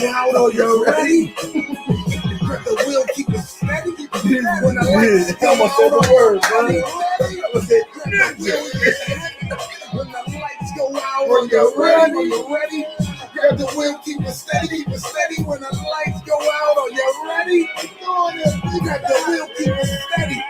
go out. Are you ready? Grip the wheel, keep it steady. When the lights go out, are you ready? When the lights go out, are you ready? Are you ready? Grab the wheel, keep it steady, keep it steady. When the lights go out, are you ready? Grab the wheel, keep it steady.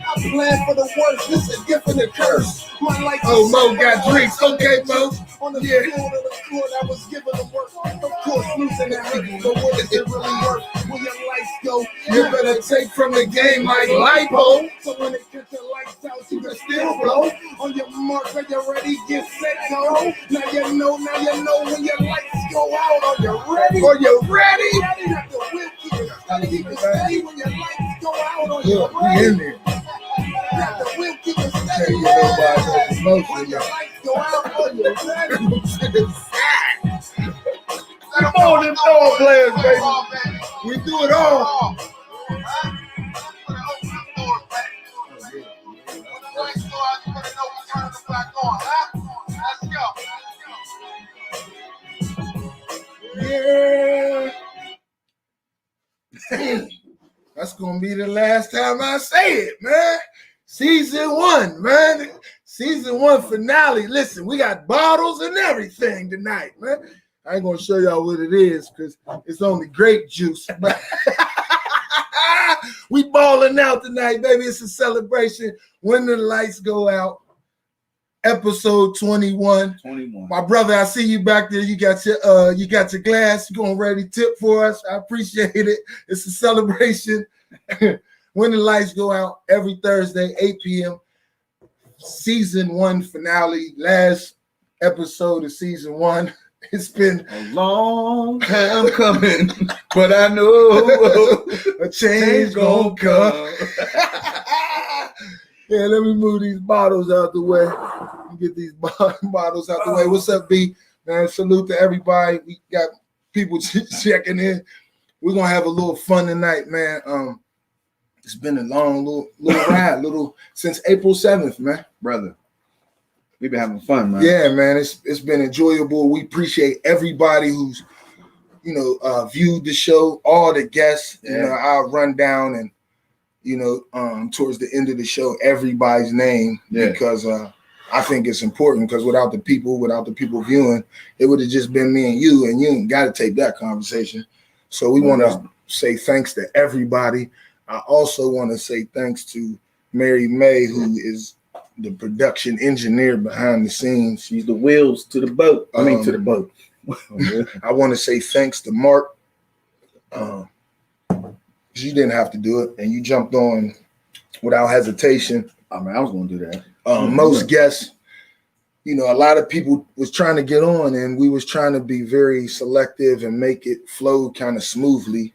I plan for the worst, this is a gift and a curse. My life Mo got drinks, okay, Mo. On the field of the court, I was given the work. Of course, losing that hurt, but what does it really work? When your lights go, you better take from the game like lipo. So when it gets the lights out, you can still blow. On your mark, are you ready? Get set, go. Now you know when your lights go out. Are you ready? Are you ready? Got the whip, keep it steady, keep it steady. When your lights go out, are you ready? Got the whip, keep it steady. When your lights go out, are you ready? Come on, them dog players, baby. We do it all. Yeah. That's gonna be the last time I say it, man. Season 1, man. Season 1 finale. Listen, we got bottles and everything tonight, man. I ain't gonna show y'all what it is because it's only grape juice. But we balling out tonight, baby. It's a celebration. When the lights go out. Episode 21. My brother, I see you back there. You got your glass. You going ready to tip for us. I appreciate it. It's a celebration. When the lights go out every Thursday, 8 p.m. Season 1 finale. Last episode of season 1. It's been a long time coming, but I know a change gonna come. Yeah, let me move these bottles out the way. Get these bottles out the way. What's up, B? Man, salute to everybody. We got people checking in. We're gonna have a little fun tonight, man. It's been a long little ride, since April 7th, man. Brother. We've been having fun, man. Yeah, man. It's been enjoyable. We appreciate everybody who's, viewed the show, all the guests. Yeah. I'll run down and towards the end of the show, everybody's name because I think it's important because without the people viewing, it would have just been me and you ain't got to take that conversation. So we want to say thanks to everybody. I also want to say thanks to Mary May, who is the production engineer behind the scenes. She's the wheels to the boat. To the boat. I want to say thanks to Mark. You didn't have to do it, and you jumped on without hesitation. I was going to do that. Most guests, a lot of people was trying to get on, and we was trying to be very selective and make it flow kind of smoothly,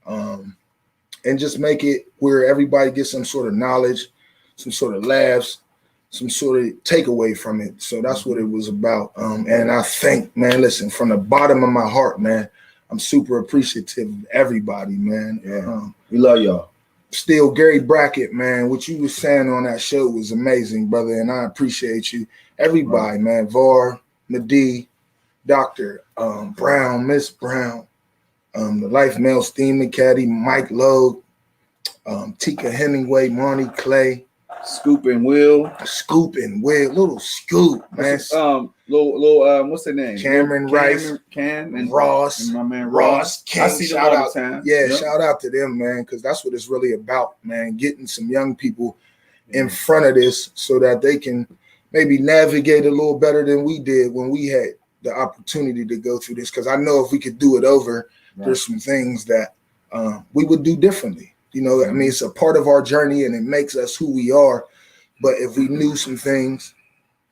and just make it where everybody gets some sort of knowledge, some sort of laughs, some sort of takeaway from it. So that's what it was about. And I think, man, listen, from the bottom of my heart, man, I'm super appreciative of everybody, man. Yeah. We love y'all. Still, Gary Brackett, man, what you was saying on that show was amazing, brother, and I appreciate you. Everybody, man, Var, Madei, Dr. Brown, Miss Brown, the Life Mail Steam Caddy, Mike Lowe, Tika Hemingway, Marnie Clay, Scoop and Will, little Scoop, man. Little what's the name? Cameron Rice, Cam and Ross, and my man Ross. I see them all the time. Yeah, shout out to them, man, because that's what it's really about, man. Getting some young people in front of this so that they can maybe navigate a little better than we did when we had the opportunity to go through this. Because I know if we could do it over, there's some things that we would do differently. It's a part of our journey and it makes us who we are. But if we knew some things,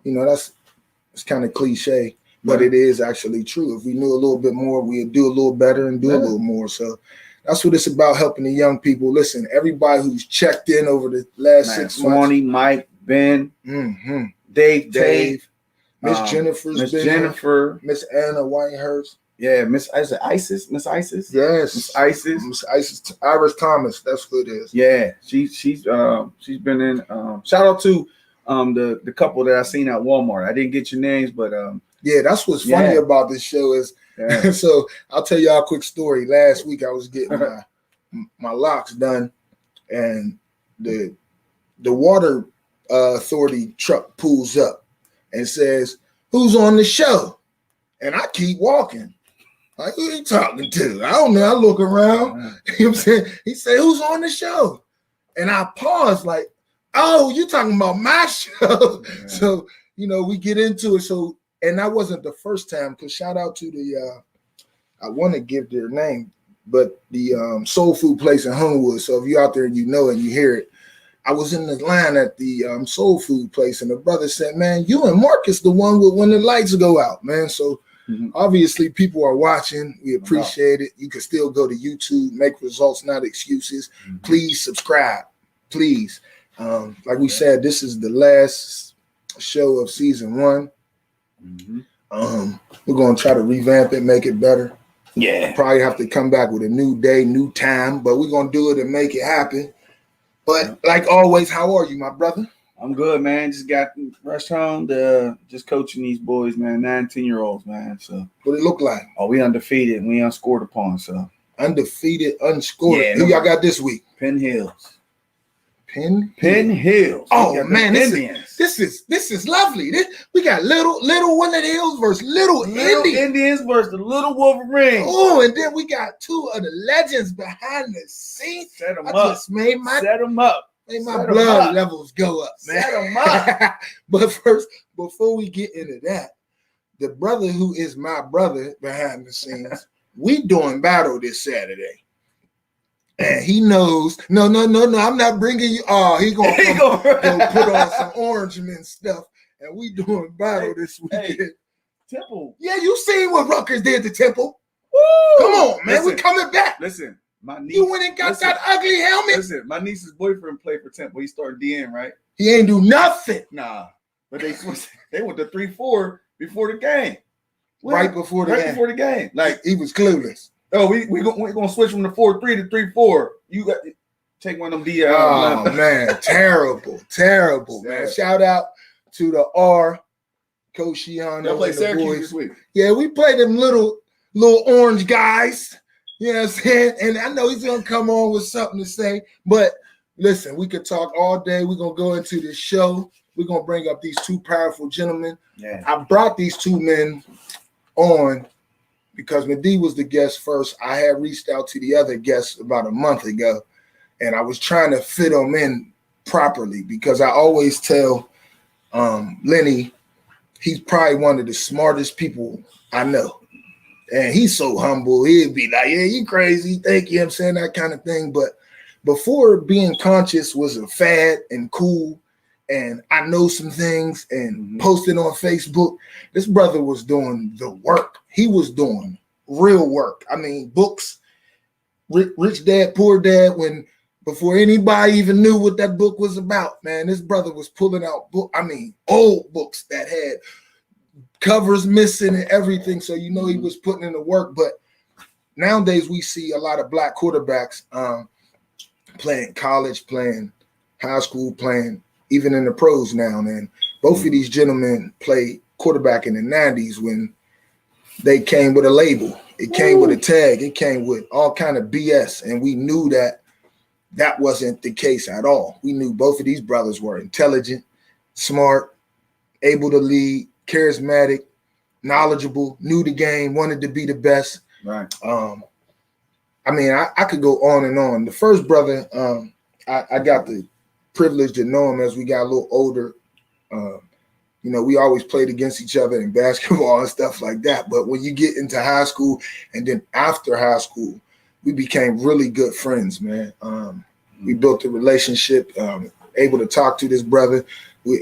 it's kind of cliche, but it is actually true. If we knew a little bit more, we'd do a little better and do a little more. So that's what it's about, helping the young people. Listen, everybody who's checked in over the last 6 months. Swanee, Mike, Ben, Dave, Miss Jennifer, Miss Anna Whitehurst. Yeah, Miss Isis. Yes, Miss Isis. Miss Isis, Iris Thomas. That's who it is. Yeah, she's been in. Shout out to the couple that I seen at Walmart. I didn't get your names, but Yeah, that's what's funny about this show is. So I'll tell y'all a quick story. Last week I was getting my locks done, and the water authority truck pulls up and says, "Who's on the show?" And I keep walking. Like, who are you talking to? I don't know. I look around. You know what I'm saying? He said, "Who's on the show?" And I pause like, "Oh, you talking about my show?" Yeah. So, we get into it. So, and that wasn't the first time, because shout out to the, I want to give their name, but the soul food place in Homewood. So if you're out there and you know it and you hear it, I was in the line at the soul food place, and the brother said, "Man, you and Marcus the one with when the lights go out, man." So obviously people are watching. We appreciate it. You can still go to YouTube, make results, not excuses. Please subscribe, please. Like we said, this is the last show of season 1. We're gonna try to revamp it, make it better. Yeah, probably have to come back with a new day, new time, but we're gonna do it and make it happen. But like always, how are you, my brother? I'm good, man. Just got rushed home just coaching these boys, man. 19-year-olds, man. So what it look like? Oh, we undefeated. We unscored upon. So undefeated, unscored. Yeah, who y'all got this week? Penn Hills. Penn Hills. Oh man, this is lovely. We got little Woodland Hills versus little Indians versus the little Wolverines. Oh, and then we got 2 of the legends behind the scenes. Set them up. Just made my blood levels go up, man. Set them up. But first, before we get into that, the brother who is my brother behind the scenes, we doing battle this Saturday. And he knows, no, I'm not bringing you. Oh, he gonna go put on some Orangeman stuff, and we doing battle this weekend. Hey, Temple. Yeah, you seen what Rutgers did to Temple. Woo! Come on, man, we coming back. Listen, my niece. You went and got that ugly helmet. Listen, my niece's boyfriend played for Temple. He started DN, right? He ain't do nothing. Nah, but they went to 3-4 before the game. Right before the game. Like he was clueless. Oh, we're gonna switch from the 4-3 to 3-4. You got to take one of them DL. Oh man, terrible, man. Shout out to the R, Coach Shiano. They'll play Syracuse this week. Yeah, we play them little orange guys. You know what I'm saying? And I know he's gonna come on with something to say. But listen, we could talk all day. We're gonna go into this show. We're gonna bring up these 2 powerful gentlemen. Yeah. I brought these 2 men on because Madei was the guest first. I had reached out to the other guests about a month ago, and I was trying to fit them in properly because I always tell Lenny he's probably one of the smartest people I know. And he's so humble. He'd be like, "Yeah, you crazy. Thank you." I'm saying that kind of thing. But before being conscious was a fad and cool, and I know some things and posted on Facebook, this brother was doing the work. He was doing real work. I mean, books, Rich Dad, Poor Dad, before anybody even knew what that book was about, man, this brother was pulling out old books that had covers missing and everything. So, he was putting in the work. But nowadays we see a lot of black quarterbacks playing college, playing high school, playing even in the pros now. And both of these gentlemen played quarterback in the 90s when they came with a label. It came with a tag. It came with all kind of BS. And we knew that wasn't the case at all. We knew both of these brothers were intelligent, smart, able to lead, charismatic, knowledgeable, knew the game, wanted to be the best. Right. I could go on and on. The first brother, I got the privilege to know him as we got a little older. We always played against each other in basketball and stuff like that. But when you get into high school and then after high school, we became really good friends, man. We built a relationship, able to talk to this brother.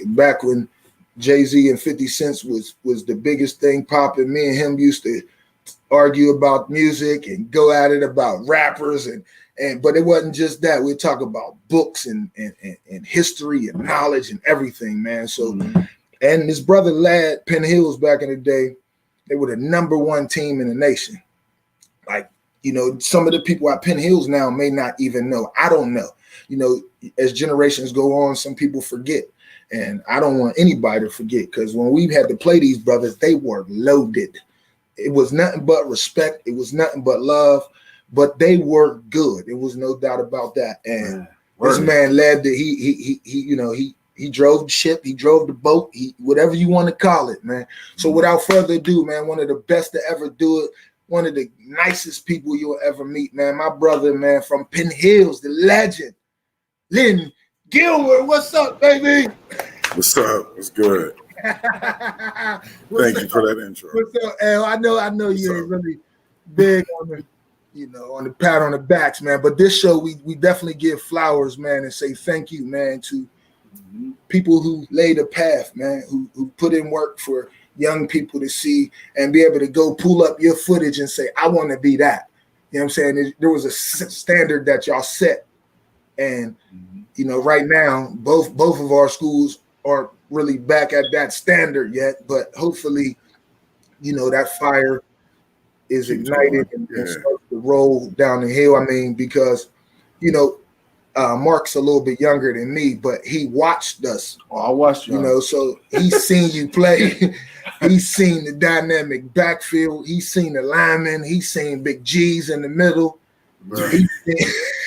Back when Jay-Z and 50 Cent was the biggest thing popping, me and him used to argue about music and go at it about rappers but it wasn't just that. We'd talk about books and history and knowledge and everything, man. So and his brother led Penn Hills back in the day. They were the #1 team in the nation. Like, some of the people at Penn Hills now may not even know. I don't know. As generations go on, some people forget. And I don't want anybody to forget, because when we had to play these brothers, they were loaded. It was nothing but respect. It was nothing but love, but they were good. There was no doubt about that. And this man led the, he drove the ship, he drove the boat, whatever you want to call it, man. So without further ado, man, one of the best to ever do it, one of the nicest people you'll ever meet, man. My brother, man, from Penn Hills, the legend, Len Gilmer. What's up, baby? What's up? What's good? Thank you for that intro. What's up, Al? I know you're really big on the, on the pat on the backs, man. But this show, we definitely give flowers, man, and say thank you, man, to people who laid a path, man, who put in work for young people to see and be able to go pull up your footage and say, I want to be that. You know what I'm saying? There was a standard that y'all set. And, right now, both of our schools aren't really back at that standard yet, but hopefully, that fire is ignited and starts to roll down the hill. I mean, because, Mark's a little bit younger than me, but he watched us. Oh, I watched you. So he's seen you play. He's seen the dynamic backfield. He's seen the linemen. He's seen Big G's in the middle. Right.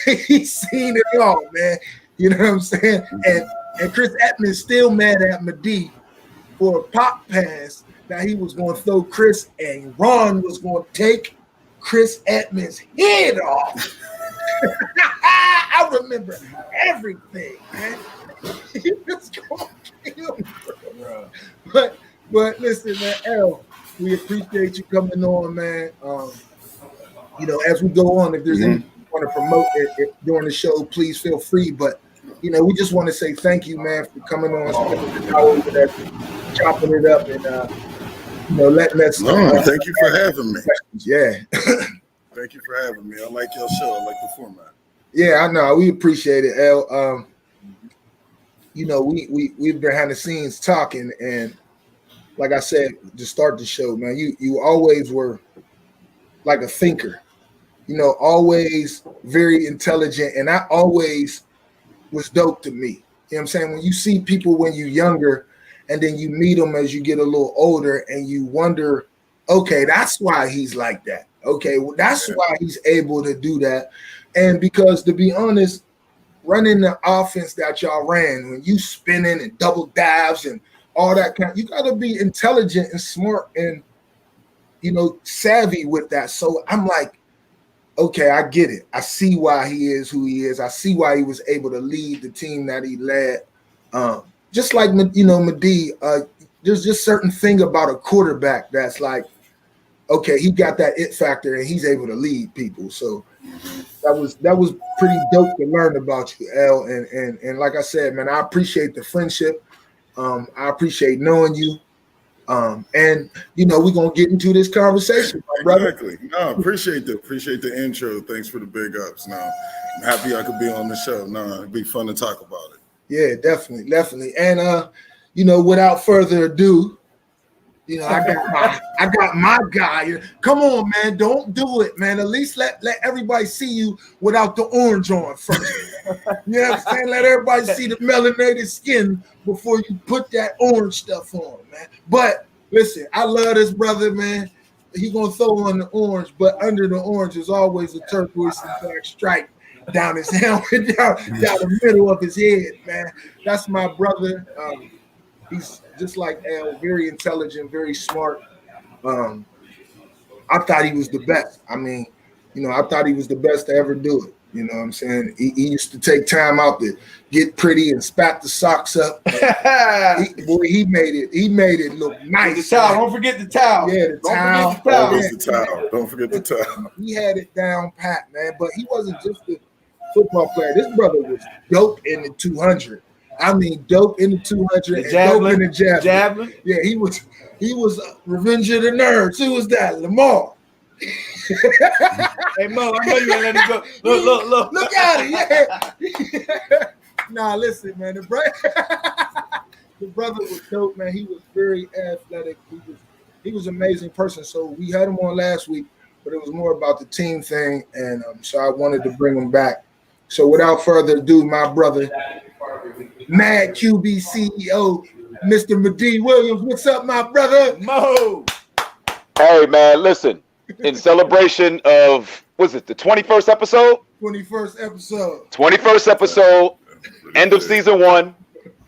He's seen it all, man. You know what I'm saying? And Chris Edmonds still mad at Madei for a pop pass that he was going to throw Chris, and Ron was going to take Chris Edmonds' head off. I remember everything, man. He was going to kill me. But listen, man, L, we appreciate you coming on, man. As we go on, if there's anything you want to promote it during the show, please feel free. But we just want to say thank you, man, for coming on, spending an hour with us, chopping it up, and letting us. Thank you for having me. Yeah. Thank you for having me. I like your show. I like the format. Yeah, I know. We appreciate it, L. We've behind the scenes talking, and like I said to start the show, man, you always were like a thinker, always very intelligent, and that always was dope to me. You know what I'm saying? When you see people when you're younger, and then you meet them as you get a little older, and you wonder, okay, that's why he's like that. Okay, well, that's why he's able to do that. And because, to be honest, running the offense that y'all ran, when you spinning and double dives and all that you got to be intelligent and smart and, savvy with that. So I'm like, okay, I get it. I see why he is who he is. I see why he was able to lead the team that he led. Just like, Madei, there's just certain thing about a quarterback that's like, okay, he got that it factor and he's able to lead people. So that was pretty dope to learn about you, L. And like I said, man, I appreciate the friendship. I appreciate knowing you. And we're gonna get into this conversation, my brother. Exactly. No, appreciate the intro. Thanks for the big ups. No, I'm happy I could be on the show. No, it'd be fun to talk about it. Yeah, definitely. And without further ado, I got my guy. Come on, man. Don't do it, man. At least let everybody see you without the orange on first. You know what I'm saying? Let everybody see the melanated skin before you put that orange stuff on, man. But listen, I love this brother, man. He gonna throw on the orange, but under the orange is always a turquoise and black stripe down his helmet, down the middle of his head, man. That's my brother. He's just like Al, very intelligent, very smart. I thought he was the best. I mean, I thought he was the best to ever do it. You know what I'm saying? He used to take time out to get pretty and spat the socks up. He made it look nice. The towel. Don't forget the towel. Yeah, the towel. Don't forget the towel. He had it down pat, man. But he wasn't just a football player. This brother was dope in the 200. I mean, dope in the 200 and dope in the javelin. Yeah, he was Revenge of the Nerds. Who was that? Lamar. Hey, Mo, I know you ain't let him go. Look at it. Yeah. Nah, listen, man. The brother was dope, man. He was very athletic. He was an amazing person. So we had him on last week, but it was more about the team thing, and so I wanted to bring him back. So without further ado, my brother, Mad QB CEO, Mr. Madei Williams. What's up, my brother? Mo. Hey, man, listen. In celebration of, was it the 21st episode? 21st episode. 21st episode, end of season 1.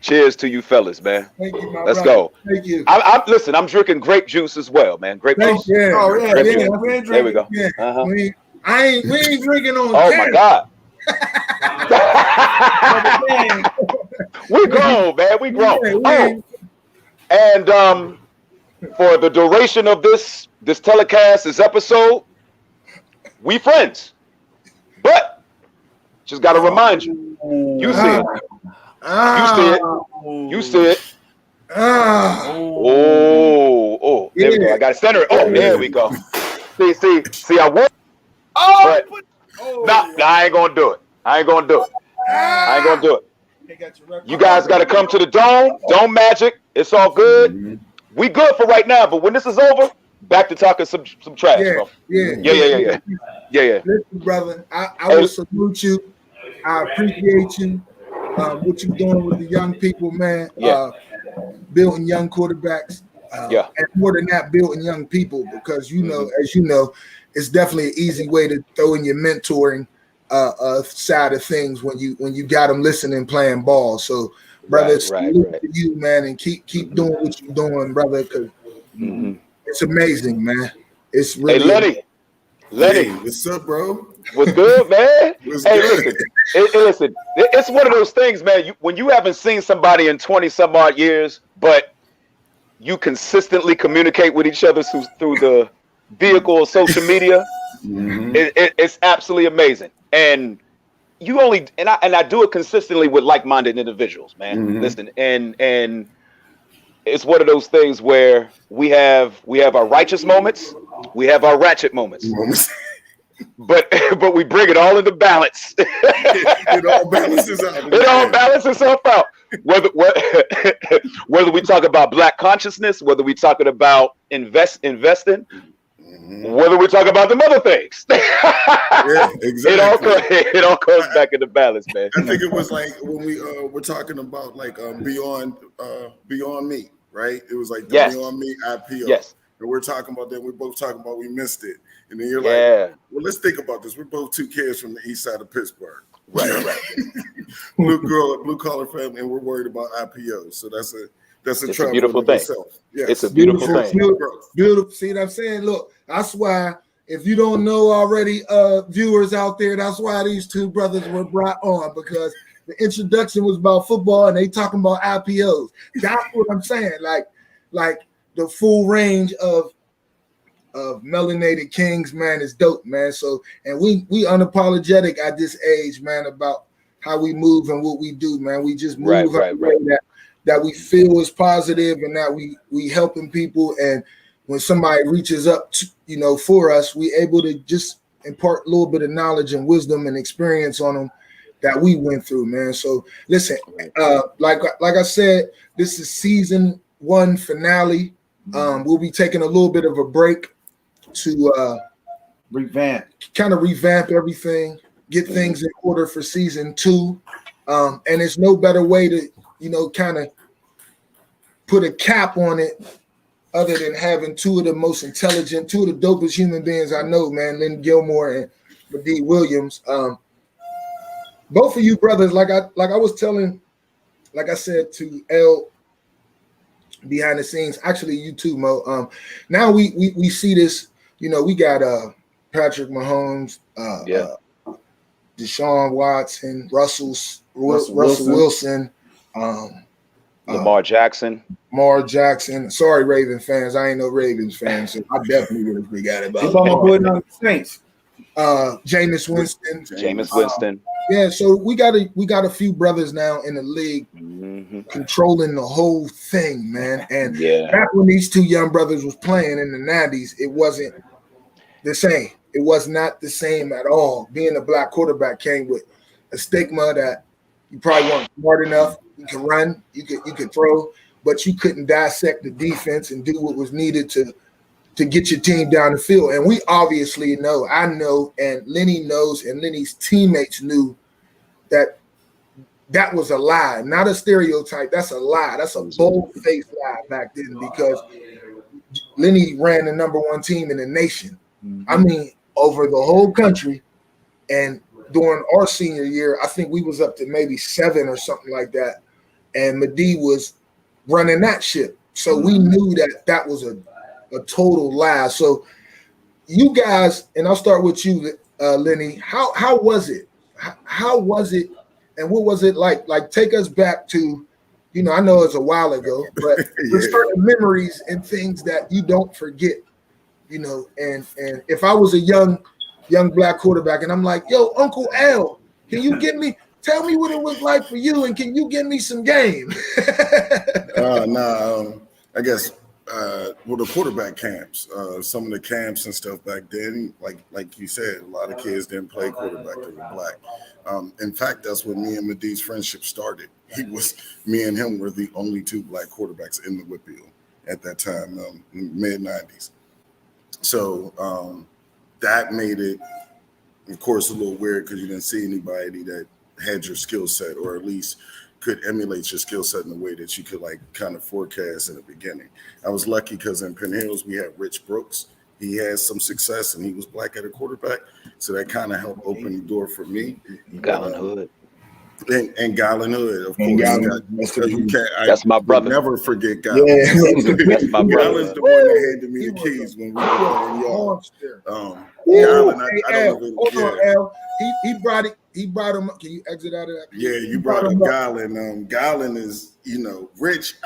Cheers to you fellas, man. Thank you, my Let's brother. go. Thank you. Listen, I'm drinking grape juice as well, man. Grape juice. Yeah. Oh, yeah. Grape Yeah. juice. We ain't There we drinking. go. Yeah. Uh-huh. We ain't drinking on Oh, camera. my God. We grown, man. We grown. Oh, and for the duration of this telecast, this episode, we friends. But just got to remind you, you see it. You see it. Oh, there we go. I got to center it. Oh, there we go. See, I won. Oh, Nah, I ain't gonna do it. I ain't gonna do it. You guys got to come to the Dome Magic. It's all good. We good for right now, but when this is over, back to talking some trash, bro. Yeah. Listen, brother, I will salute you. I appreciate you. What you're doing with the young people, man. Building young quarterbacks. And more than that, building young people, because as you know, it's definitely an easy way to throw in your mentoring side of things when you got them listening, playing ball. So, brother, salute to you, man, and keep doing what you're doing, brother, because it's amazing, man. It's really. Hey, Lenny, Hey, what's up, bro? what's good, man? What's Hey, good? listen, it's one of those things, man. When you haven't seen somebody in 20 some odd years, but you consistently communicate with each other through the vehicle of social media, it's absolutely amazing. And you only and I do it consistently with like-minded individuals, man. Listen, and it's one of those things where we have our righteous moments, we have our ratchet moments. But we bring it all into balance. It all balances out. It all balances itself out. Whether we talk about Black consciousness, whether we talking about investing, whether we talk about the other things. Yeah, exactly. It all comes back into balance, man. I think it was like when we were talking about like beyond me, right? It was like the Beyond Me IPO. Yes. And we're talking about that. We're both talking about we missed it. And then you're like, well, let's think about this. We're both two kids from the east side of Pittsburgh. Right. Blue collar family, and we're worried about IPOs. So that's a beautiful thing. Yes. It's a beautiful thing. Beautiful. See what I'm saying? Look, that's why, if you don't know already, viewers out there, that's why these two brothers were brought on, because the introduction was about football and they talking about IPOs. That's what I'm saying. Like the full range of melanated kings, man, is dope, man. So, and we unapologetic at this age, man, about how we move and what we do, man. We just move in a way that we feel is positive, and that we helping people. And when somebody reaches up to, for us, we able to just impart a little bit of knowledge and wisdom and experience on them that we went through, man. So listen, like I said, this is season 1 finale. We'll be taking a little bit of a break to revamp everything, get things in order for season 2. And it's no better way to, kind of put a cap on it other than having two of the most intelligent, two of the dopest human beings I know, man, Len Gilmer and Madei Williams. Both of you brothers, like I was telling, like I said to L behind the scenes, actually you too, Mo. Now we see this, we got Patrick Mahomes, Deshaun Watson, Russell Wilson, Lamar Jackson. Sorry, Raven fans. I ain't no Ravens fan, so I definitely would have forgot about the Saints. Jameis Winston. Jameis Winston. Yeah, so we got a few brothers now in the league controlling the whole thing, man. And back when these two young brothers was playing in the 90s, it wasn't the same. It was not the same at all. Being a black quarterback came with a stigma that you probably weren't smart enough. You could run, you could throw, but you couldn't dissect the defense and do what was needed to get your team down the field. And we obviously know, I know, and Lenny knows, and Lenny's teammates knew that that was a lie, not a stereotype. That's a lie. That's a bold-faced lie back then because Lenny ran the #1 team in the nation. I mean, over the whole country. And during our senior year, I think we was up to maybe 7 or something like that. And Madei was running that ship. So we knew that was a total lie. So you guys, and I'll start with you, Lenny, how was it? How was it? And what was it like? Like, take us back to, you know, I know it's a while ago, but there's certain memories and things that you don't forget, you know. And if I was a young black quarterback and I'm like, yo, Uncle Al, can you tell me what it was like for you, and can you give me some game? I guess the quarterback camps, some of the camps and stuff back then, like you said, a lot of kids didn't play quarterback. They were black. In fact, that's when me and Madei's friendship started. Me and him were the only 2 black quarterbacks in the WPIAL at that time, mid-90s. So that made it, of course, a little weird because you didn't see anybody that had your skill set, or at least could emulate your skill set in a way that you could like kind of forecast in the beginning. I was lucky because in Penn Hills we had Rich Brooks. He had some success and he was black at a quarterback, so that kind of helped open the door for me. Gallon Hood. And Gallon Hood, of course. That's my brother. Never forget Gallon. Yeah. That's my brother. Gallon's the one that handed me the keys when we were playing y'all. Gallon, I don't even. Hold on, Al. He brought it. He brought him up. Can you exit out of that? Yeah, you brought up Gallon. Gallon is, you know, Rich.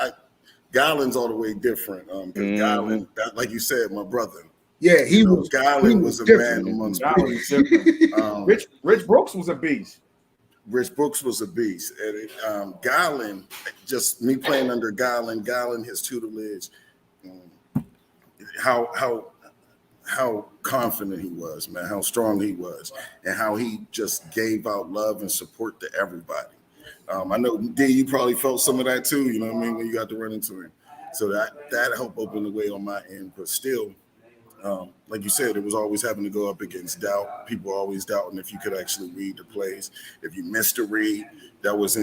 Gallon's all the way different. Because Gallon, like you said, my brother. Yeah, Gallon was a man amongst Rich Brooks was a beast. Rich Brooks was a beast. And Gallon, just me playing under Gallon, his tutelage, how confident he was, man, how strong he was, and how he just gave out love and support to everybody. I know, D, you probably felt some of that too, you know what I mean, when you got to run into him. So that helped open the way on my end, but still, like you said, it was always having to go up against doubt. People always doubting if you could actually read the plays. If you missed a read, that was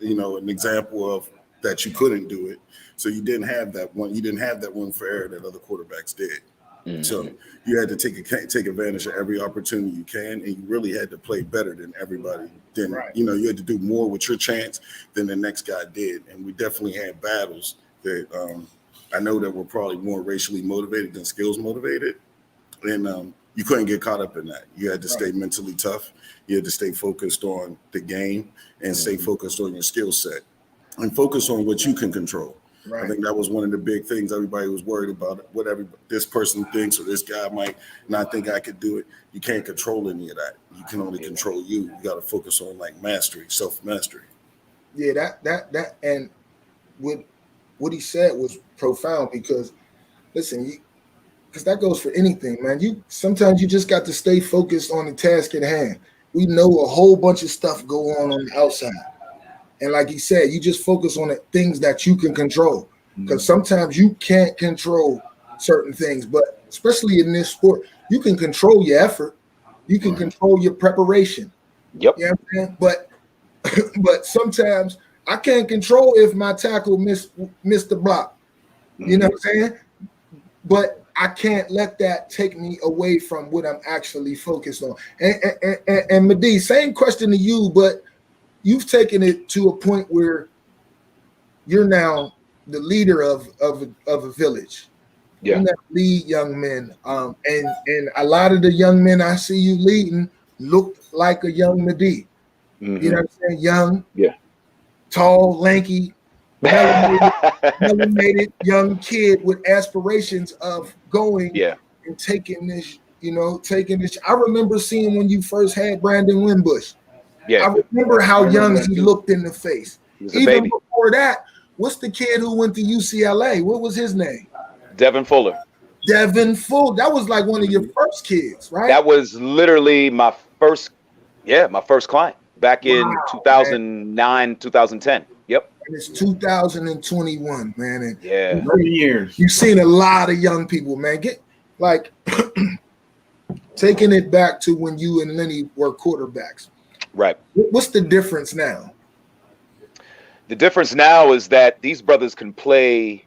you know, an example of that you couldn't do it. So you didn't have that one. You didn't have that room for error that other quarterbacks did. Mm-hmm. So you had to take advantage of every opportunity you can, and you really had to play better than everybody. Then you know, you had to do more with your chance than the next guy did. And we definitely had battles that I know that were probably more racially motivated than skills motivated. And you couldn't get caught up in that. You had to stay mentally tough. You had to stay focused on the game and stay focused on your skill set and focus on what you can control. Right. I think that was one of the big things everybody was worried about, whatever this person thinks or this guy might not think I could do it. You can't control any of that. You can only control you. You got to focus on like mastery, self-mastery. Yeah, that and what he said was profound because, listen, because that goes for anything, man. Sometimes you just got to stay focused on the task at hand. We know a whole bunch of stuff go on the outside. And like he said, you just focus on the things that you can control. Because sometimes you can't control certain things, but especially in this sport, you can control your effort. You can control your preparation. Yep. You know what I'm saying? But sometimes I can't control if my tackle missed the block. You know what I'm saying? But I can't let that take me away from what I'm actually focused on. And Madei, same question to you, but you've taken it to a point where you're now the leader of a village. Yeah. You now lead young men. And a lot of the young men I see you leading look like a young Madei. You know what I'm saying? Young, tall, lanky, melanated young kid with aspirations of going and taking this. I remember seeing when you first had Brandon Wimbush. Yeah. I remember how young he looked in the face. Even before that, what's the kid who went to UCLA? What was his name? Devin Fuller. Devin Fuller. That was like one of your first kids, right? That was literally my first client back in 2009, 2010. Yep. And it's 2021, man. And 30 years. You've seen a lot of young people, man. Get like taking it back to when you and Lenny were quarterbacks. Right. What's the difference now? The difference now is that these brothers can play,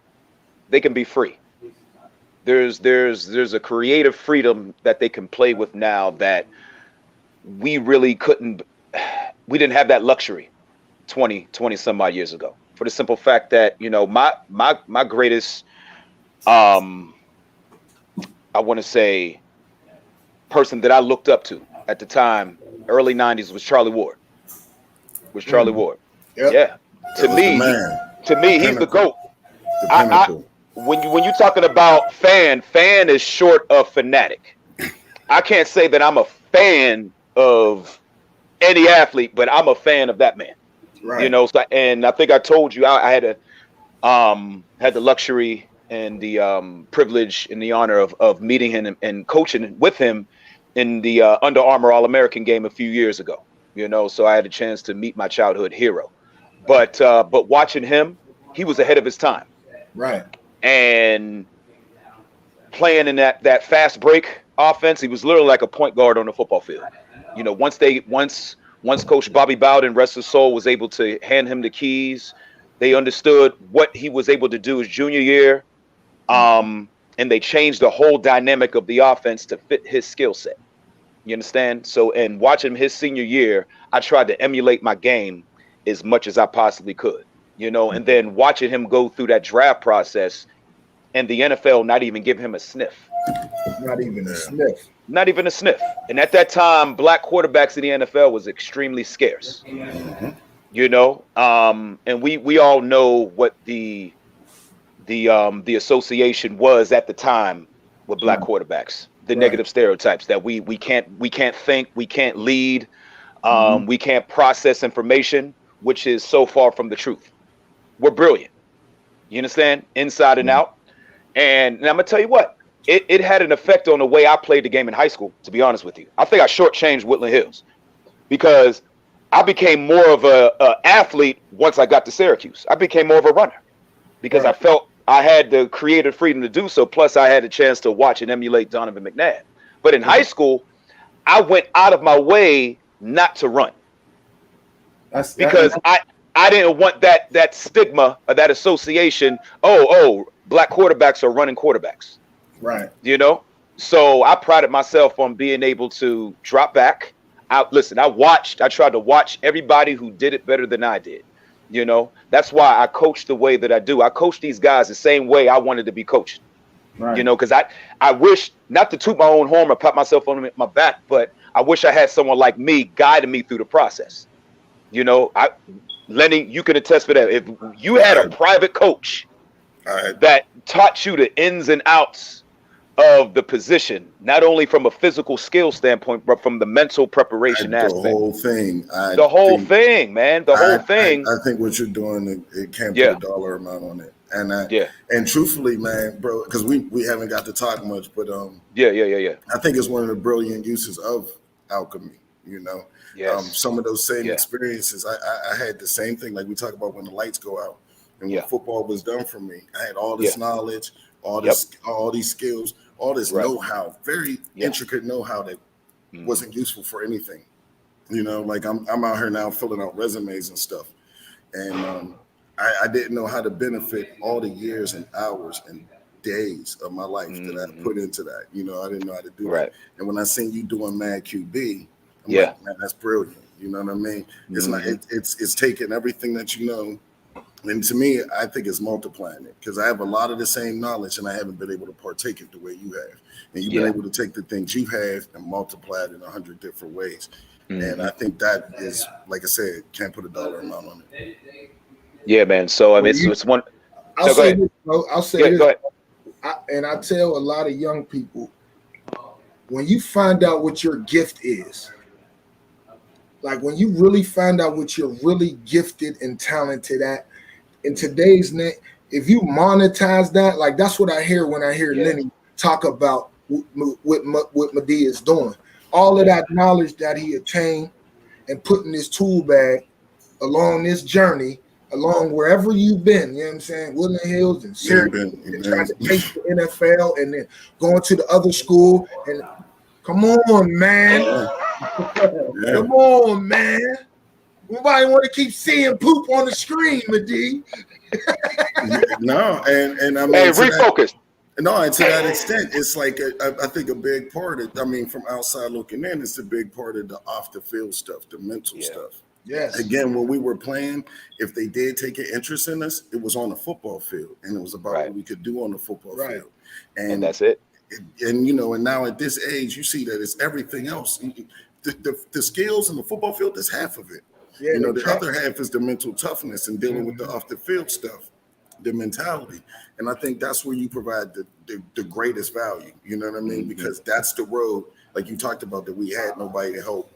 they can be free. There's a creative freedom that they can play with now that we really couldn't, we didn't have that luxury 20 some odd years ago, for the simple fact that, you know, my greatest, I want to say, person that I looked up to at the time, early 90s, was Charlie Ward. Yep. Yeah. To me, he's the GOAT. When you're talking about fan is short of fanatic. I can't say that I'm a fan of any athlete, but I'm a fan of that man. Right. You know, so, and I think I told you I had the luxury and the privilege and the honor of meeting him and coaching with him in the Under Armour All-American game a few years ago. You know, so I had a chance to meet my childhood hero. But watching him, he was ahead of his time. Right. And playing in that fast break offense, he was literally like a point guard on the football field. You know, once Coach Bobby Bowden, rest his soul, was able to hand him the keys, they understood what he was able to do his junior year, and they changed the whole dynamic of the offense to fit his skill set. You understand? So, and watching his senior year, I tried to emulate my game as much as I possibly could, you know, and then watching him go through that draft process and the NFL not even give him a sniff. Not even a sniff. Not even a sniff. And at that time, black quarterbacks in the NFL was extremely scarce. You know, and we all know what the association was at the time with black quarterbacks. The negative stereotypes that we can't think, we can't lead, we can't process information, which is so far from the truth. We're brilliant. You understand? Inside and out. And I'm gonna tell you what, it had an effect on the way I played the game in high school, to be honest with you. I think I shortchanged Woodland Hills because I became more of a athlete once I got to Syracuse. I became more of a runner because I felt I had the creative freedom to do so. Plus, I had a chance to watch and emulate Donovan McNabb. But in high school, I went out of my way not to run because I didn't want that stigma or that association. Oh, black quarterbacks are running quarterbacks. Right. You know, so I prided myself on being able to drop back. I tried to watch everybody who did it better than I did. You know, that's why I coach the way that I do. I coach these guys the same way I wanted to be coached. Right. You know, because I wish, not to toot my own horn or pat myself on my back, but I wish I had someone like me guiding me through the process. You know, Lenny, you can attest for that. If you had a private coach that taught you the ins and outs of the position, not only from a physical skill standpoint, but from the mental preparation aspect. The whole thing. The whole thing, man. The whole thing. I think what you're doing, it can't put a dollar amount on it. And and truthfully, man, bro, because we haven't got to talk much, but I think it's one of the brilliant uses of alchemy. You know, some of those same experiences. I had the same thing. Like we talk about when the lights go out, and when football was done for me, I had all this knowledge, all these skills, all this know-how, very intricate know-how that wasn't useful for anything. You know, like I'm out here now filling out resumes and stuff, and I didn't know how to benefit all the years and hours and days of my life that I put into that. You know, I didn't know how to do that. And when I seen you doing Mad QB, I'm like, man, that's brilliant. You know what I mean? It's not. It's taking everything that you know. And to me, I think it's multiplying it because I have a lot of the same knowledge and I haven't been able to partake it the way you have. And you've been able to take the things you have and multiply it in 100 different ways. And I think that is, like I said, can't put a dollar amount on it. Yeah, man. So, I mean, it's one. I'll say this, bro. I'll say this. Go ahead. I tell a lot of young people, when you find out what your gift is, like when you really find out what you're really gifted and talented at, in today's net, if you monetize that, like that's what I hear when I hear Lenny talk about what Madei is doing. All of that knowledge that he attained and put in his tool bag along this journey, along wherever you've been, you know what I'm saying? Woodland Hills and Syracuse, and trying to take the NFL and then going to the other school. And come on, man. Come on, man. Nobody want to keep seeing poop on the screen, Madei. No, and I mean, Hey, refocus. And to that extent, it's like I think a big part of. I mean, from outside looking in, it's a big part of the off the field stuff, the mental stuff. Yes. Again, when we were playing, if they did take an interest in us, it was on the football field, and it was about what we could do on the football field, and that's it. And and now at this age, you see that it's everything else. The skills in the football field is half of it. Yeah, The other half is the mental toughness and dealing with the off the field stuff, the mentality. And I think that's where you provide the greatest value. You know what I mean? Because that's the road, like you talked about, that we had nobody to help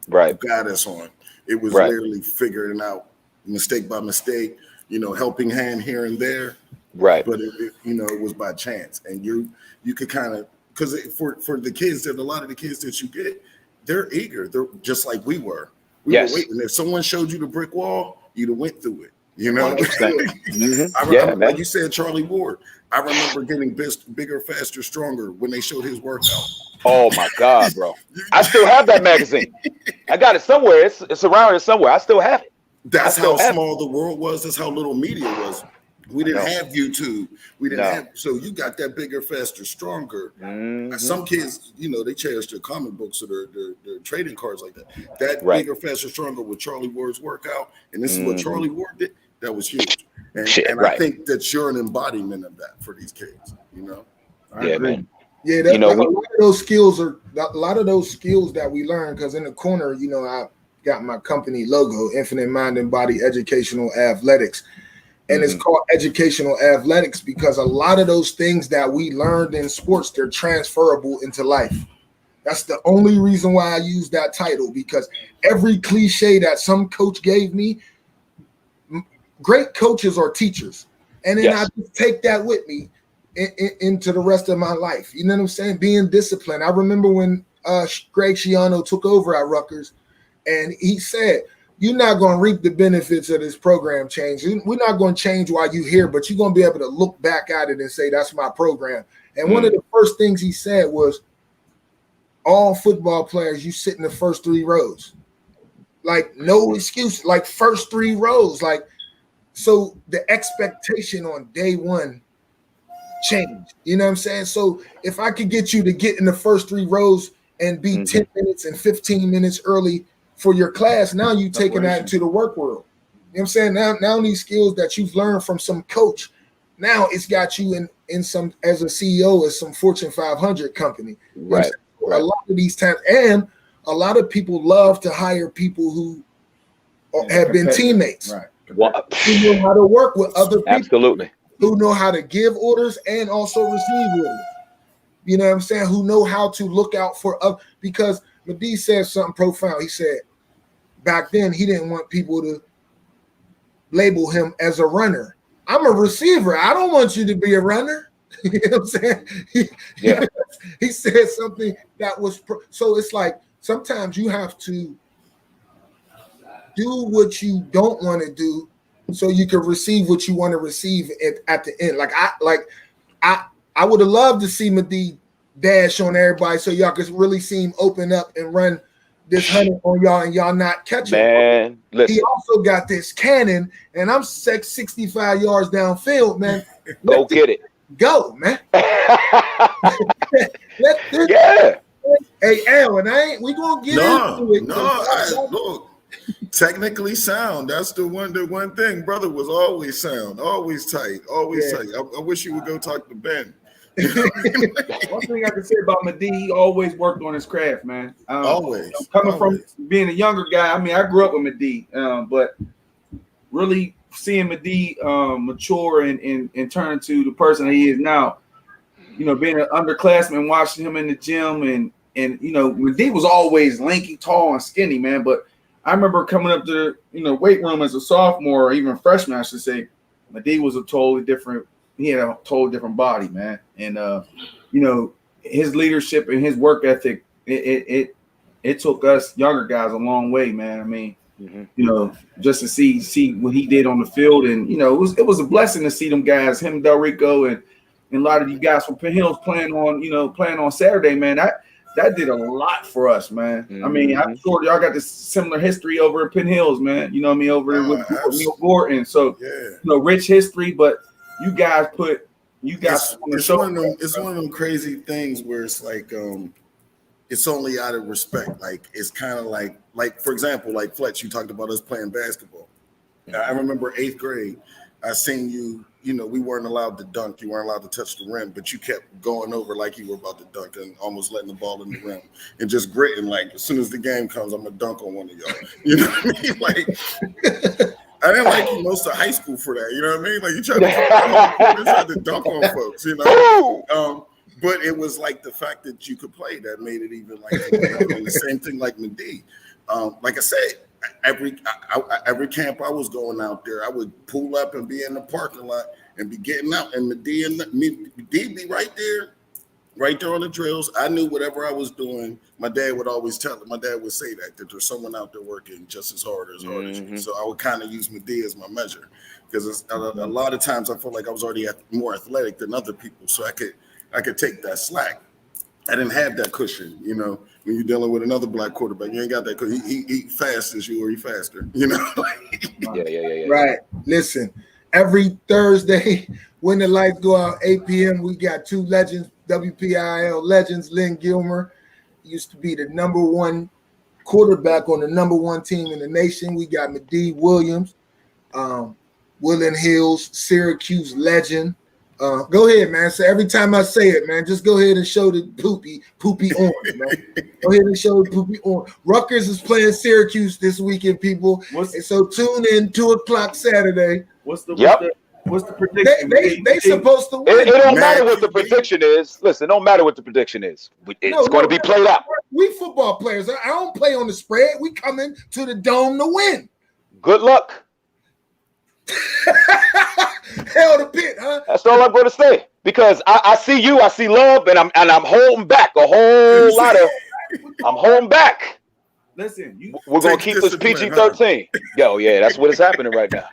guide us on. It was literally figuring out mistake by mistake, helping hand here and there. Right. But it was by chance. And you could kind of, because for the kids, that a lot of the kids that you get, they're eager. They're just like we were. We were waiting. If someone showed you the brick wall, you'd have went through it. I remember, like you said, Charlie Ward. I remember getting bigger, faster, stronger when they showed his workout. Oh my God, bro! I still have that magazine. I got it somewhere. It's around here somewhere. I still have it. That's how small the world was. That's how little media was. We didn't have YouTube. We didn't have. So you got that bigger, faster, stronger. Some kids, they cherish their comic books or their trading cards like that. That bigger, faster, stronger with Charlie Ward's workout, and this is what Charlie Ward did. That was huge. And I think that you're an embodiment of that for these kids. Man. Yeah, a lot of those skills that we learn, because in the corner, I got my company logo, Infinite Mind and Body Educational Athletics. And it's called educational athletics because a lot of those things that we learned in sports, they're transferable into life. That's the only reason why I use that title, because every cliche that some coach gave me, great coaches are teachers. And then I just take that with me into the rest of my life. You know what I'm saying? Being disciplined. I remember when Greg Schiano took over at Rutgers, and he said, you're not going to reap the benefits of this program change. We're not going to change while you're here, but you're going to be able to look back at it and say, that's my program. And one of the first things he said was, all football players, you sit in the first 3 rows. Like, no excuse, like first 3 rows. Like, so the expectation on day one changed. You know what I'm saying? So if I could get you to get in the first 3 rows and be 10 minutes and 15 minutes early for your class, now you taking that into the work world. You know what I'm saying? Now these skills that you've learned from some coach, now it's got you in some, as a CEO of some Fortune 500 company. Right. A lot of these times, and a lot of people love to hire people who have been teammates. Right. Who know how to work with other people. Absolutely. Who know how to give orders and also receive orders. You know what I'm saying? Who know how to look out for others. Because Madei said something profound. He said back then he didn't want people to label him as a runner. I'm a receiver. I don't want you to be a runner. You know what I'm saying? He said something that was so it's like sometimes you have to do what you don't want to do so you can receive what you want to receive at the end. I would have loved to see Madei dash on everybody so y'all could really see him open up and run this 100 on y'all and y'all not catching. Man, listen. He also got this cannon, and I'm 65 yards downfield, man. Go get it. Go, man. Hey, Al, and we gonna get into it. Look, technically sound. That's the one thing. Brother was always sound, always tight, always tight. I wish you would go talk to Ben. One thing I can say about Madei, he always worked on his craft, man. Coming from being a younger guy, I mean, I grew up with Madei, but really seeing Madei mature and turn into the person he is now, being an underclassman, watching him in the gym, and Madei was always lanky, tall, and skinny, man. But I remember coming up to weight room as a sophomore or even freshman, I should say. Madei was a totally different. He had a totally different body, man. And his leadership and his work ethic, it took us younger guys a long way, man. I mean, just to see what he did on the field, and it was a blessing to see them guys, him, Delrico, and a lot of you guys from Penn Hills playing on Saturday, man. that did a lot for us, man. I mean, I'm sure y'all got this similar history over at Penn Hills, man. You know what I mean? Over with Neil Gordon. So, rich history, but you guys it's one of them crazy things where it's like it's only out of respect. Like it's kind of like for example, like Fletch, you talked about us playing basketball. I remember 8th grade, I seen you. You know, we weren't allowed to dunk. You weren't allowed to touch the rim, but you kept going over like you were about to dunk and almost letting the ball in the rim and just gritting like, as soon as the game comes, I'm gonna dunk on one of y'all. You know what I mean? Like, I didn't like you most of high school for that. You know what I mean? Like you tried to dunk on folks. You know. But it was like the fact that you could play that made it even like and the same thing like Madei. Like I said, every camp I was going out there, I would pull up and be in the parking lot and be getting out, and Madei be right there on the drills. I knew whatever I was doing. My dad would always tell it. My dad would say that there's someone out there working just as hard as you. So I would kind of use Madei as my measure because a lot of times I felt like I was already more athletic than other people, so I could take that slack. I didn't have that cushion, you know. When you're dealing with another black quarterback, you ain't got that because he fast as you or he faster, you know. Yeah. Right. Listen, every Thursday when the lights go out, 8 p.m., we got two legends, WPIAL legends. Len Gilmer used to be the #1 quarterback on the #1 team in the nation. We got Madei Williams, Woodland Hills, Syracuse legend. Go ahead, man. So every time I say it, man, just go ahead and show the poopy orange, man. Go ahead and show the poopy orange. Rutgers is playing Syracuse this weekend, people. So tune in 2:00 Saturday. What's the prediction? They supposed to win. It don't matter what the prediction is. Listen, it don't matter what the prediction is. It's going to be played out. We football players. I don't play on the spread. We come in to the dome to win. Good luck. Hell the pit, huh? That's all I'm going to say. Because I see you, I see love, and I'm holding back a whole lot of. I'm holding back. Listen, we're gonna keep this PG-13. Yo, yeah, that's what is happening right now.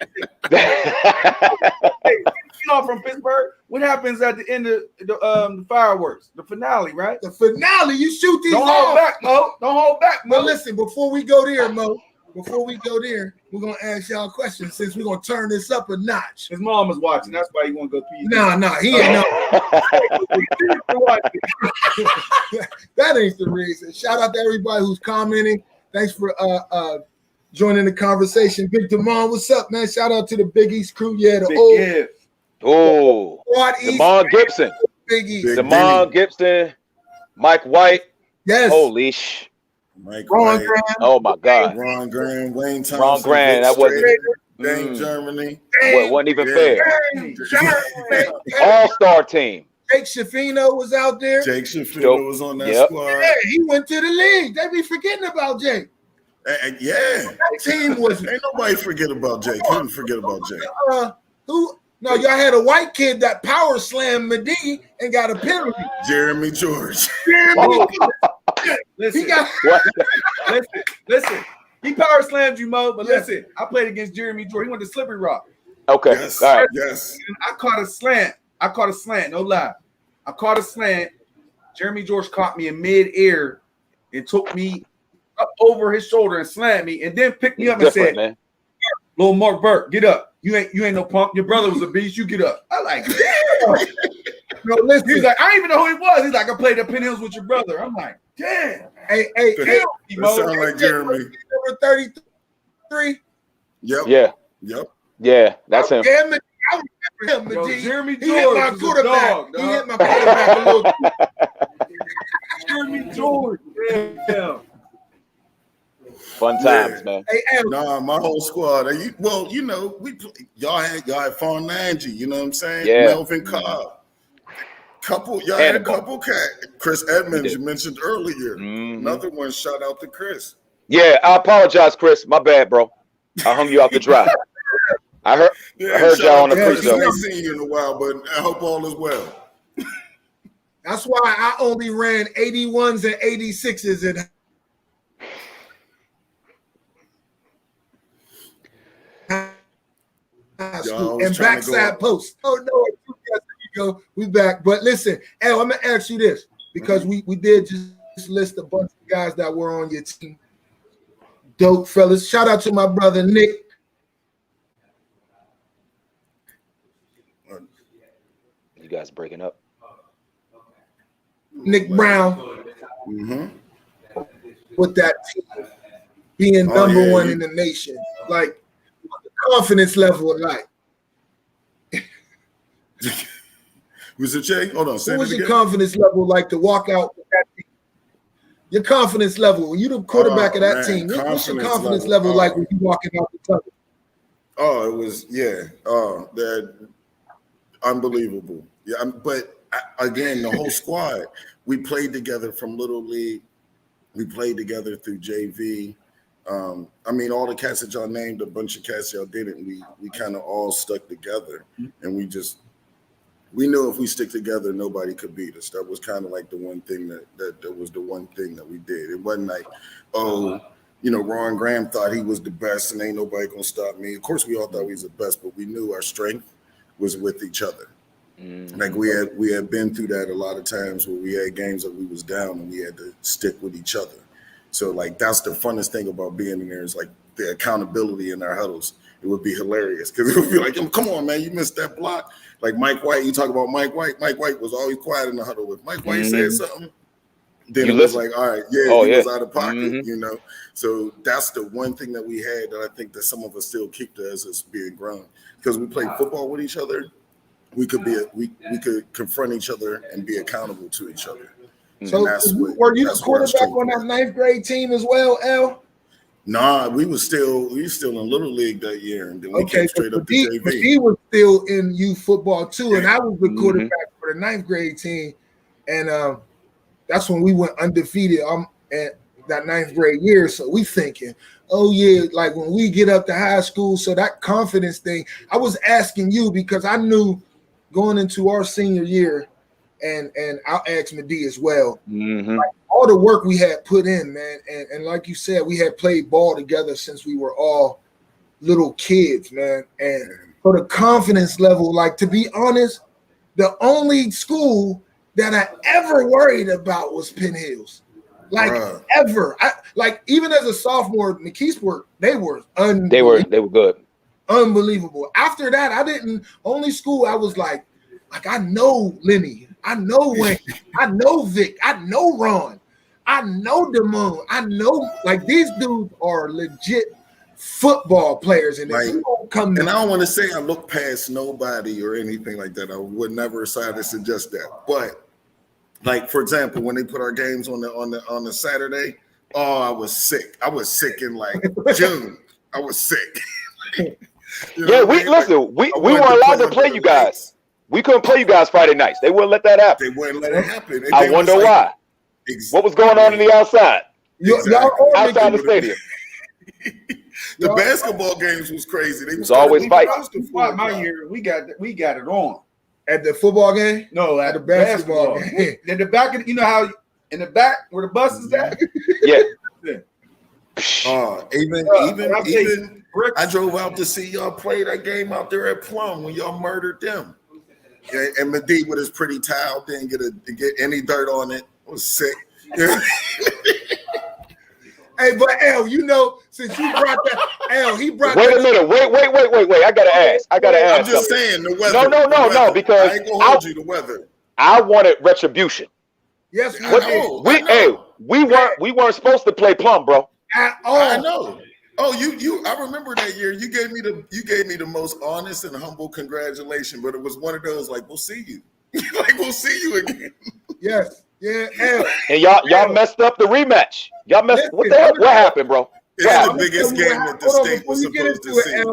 Hey, you know, from Pittsburgh, what happens at the end of the fireworks, the finale, right? The finale, you shoot these. Don't hold back, Mo. Don't hold back, Mo. But listen, before we go there, Mo. Before we go there, we're gonna ask y'all a question since we're gonna turn this up a notch. His mom is watching. That's why he want to go pee. No, he ain't no. That ain't the reason. Shout out to everybody who's commenting. Thanks for joining the conversation. Big Damon, what's up, man? Shout out to the Big East crew. Yeah, the Damon Gibson. Big East. Damon Gibson, Mike White. Yes. Holy sh. Mike Ron White. Graham. Oh my God. Ron Graham, Wayne Thompson. Ron Graham. That wasn't. Dang Germany. Wasn't even fair. All-star team. Jake Shafino was out there. Jake Shafino was on that squad. Yeah, he went to the league. They be forgetting about Jake. That team was. Ain't nobody forget about Jake. Couldn't forget about Jake. Who? No, y'all had a white kid that power slammed Madei and got a penalty. Jeremy George. Listen, listen. He power slammed you, Mo. But listen, I played against Jeremy George. He went to Slippery Rock. Okay. Yes. All right. Yes. I caught a slant. No lie. I caught a slant. Jeremy George caught me in mid-air and took me up over his shoulder and slammed me, and then picked me up and said, man. "Little Mark Burke, get up. You ain't no punk. Your brother was a beast. You get up." I like, damn. No, listen. He's like, I didn't even know who he was. He's like, I played at Penn Hills with your brother. I'm like, damn. Hey, that sound like Jeremy. Number 33. Yep. Yeah, that's him. Yeah, man, I remember him, Yo, Madei. Jeremy He hit my George quarterback. dog. He hit my quarterback a little. Jeremy George. Yeah. Fun times, man. Hey, Nah, my whole squad. Y'all had Fawn Nanji, you know what I'm saying? Yeah. Melvin Cobb. Had a couple cat. Chris Edmonds, you mentioned earlier. Another one, shout out to Chris. Yeah, I apologize, Chris. My bad, bro. I hung you out to dry. I heard y'all on the pre-show. I ain't seen you in a while, but I hope all is well. That's why I only ran 81s and 86s in high school and backside post. Oh no, we back. But listen, I'm gonna ask you this because we did just Just list a bunch of guys that were on your team. Dope fellas. Shout out to my brother Nick. You guys breaking up. Nick Brown with that team being number one in the nation. Like, the confidence level, like. Was it Jay? Hold on. What was your confidence level like to walk out with that team? Your confidence level when you the quarterback of that team. What's your confidence level like when you walking out the tunnel? Oh, it was that unbelievable. Yeah, but again, the whole squad. We played together from Little League. We played together through JV. I mean, all the cats that y'all named, a bunch of cats y'all didn't. We kind of all stuck together, and we knew if we stick together, nobody could beat us. That was kind of like the one thing that was the one thing that we did. It wasn't like, Ron Graham thought he was the best and ain't nobody gonna stop me. Of course, we all thought he was the best, but we knew our strength was with each other. Like we had been through that a lot of times where we had games that we was down and we had to stick with each other. So like that's the funnest thing about being in there is like the accountability in our huddles. It would be hilarious because it would be like, come on, man, you missed that block. Like Mike White, you talk about Mike White. Mike White was always quiet in the huddle. If Mike White said something, then it was like, all right, he was out of pocket, So that's the one thing that we had that I think that some of us still keep as us being grown. Because we played football with each other, we could confront each other and be accountable to each other. So were you the quarterback on that 9th grade team as well, L? Nah, we were still in Little League that year, and then we came straight up to JV. He was still in youth football too, and I was the quarterback for the 9th grade team, and that's when we went undefeated at that 9th grade year. So we thinking, like when we get up to high school, so that confidence thing. I was asking you because I knew going into our senior year, and I'll ask Madei as well. Like, all the work we had put in, man, and like you said, we had played ball together since we were all little kids, man. And for the confidence level, like to be honest, the only school that I ever worried about was Penn Hills. Like ever. Even as a sophomore, McKeesport, they were good. Unbelievable. After that, only school I was like I know Lenny, I know Wayne, I know Vic, I know Ron, I know Damone, I know like these dudes are legit football players, and if you don't come. And I don't want to say I look past nobody or anything like that. I would never try to suggest that. But like for example, when they put our games on the Saturday, I was sick. I was sick in like June. I was sick. We weren't allowed to play you guys. We couldn't play you guys Friday nights. They wouldn't let that happen. They wouldn't let it happen. I wonder why. Exactly. What was going on the outside? Outside the stadium. The basketball games was crazy. They was always fighting. My year, we got it on. At the football game? No, at the basketball game. In the back of how in the back where the bus is at? Yeah. Even I drove out to see y'all play that game out there at Plum when y'all murdered them. And Madei with his pretty towel didn't get any dirt on it. I was sick. Hey, but L, since you brought that, he brought. Wait a minute. Wait. I gotta ask. I'm just saying the weather. No. Because I ain't gonna hold you the weather. I wanted retribution. Yes, we weren't supposed to play Plum, bro. At all. I know. Oh, I remember that year. You gave me the most honest and humble congratulations, but it was one of those like, we'll see you. Like, we'll see you again. Yes. Yeah. L. And y'all messed up the rematch. Y'all messed. What the hell? What happened, bro? It's the biggest game that the state was supposed to see.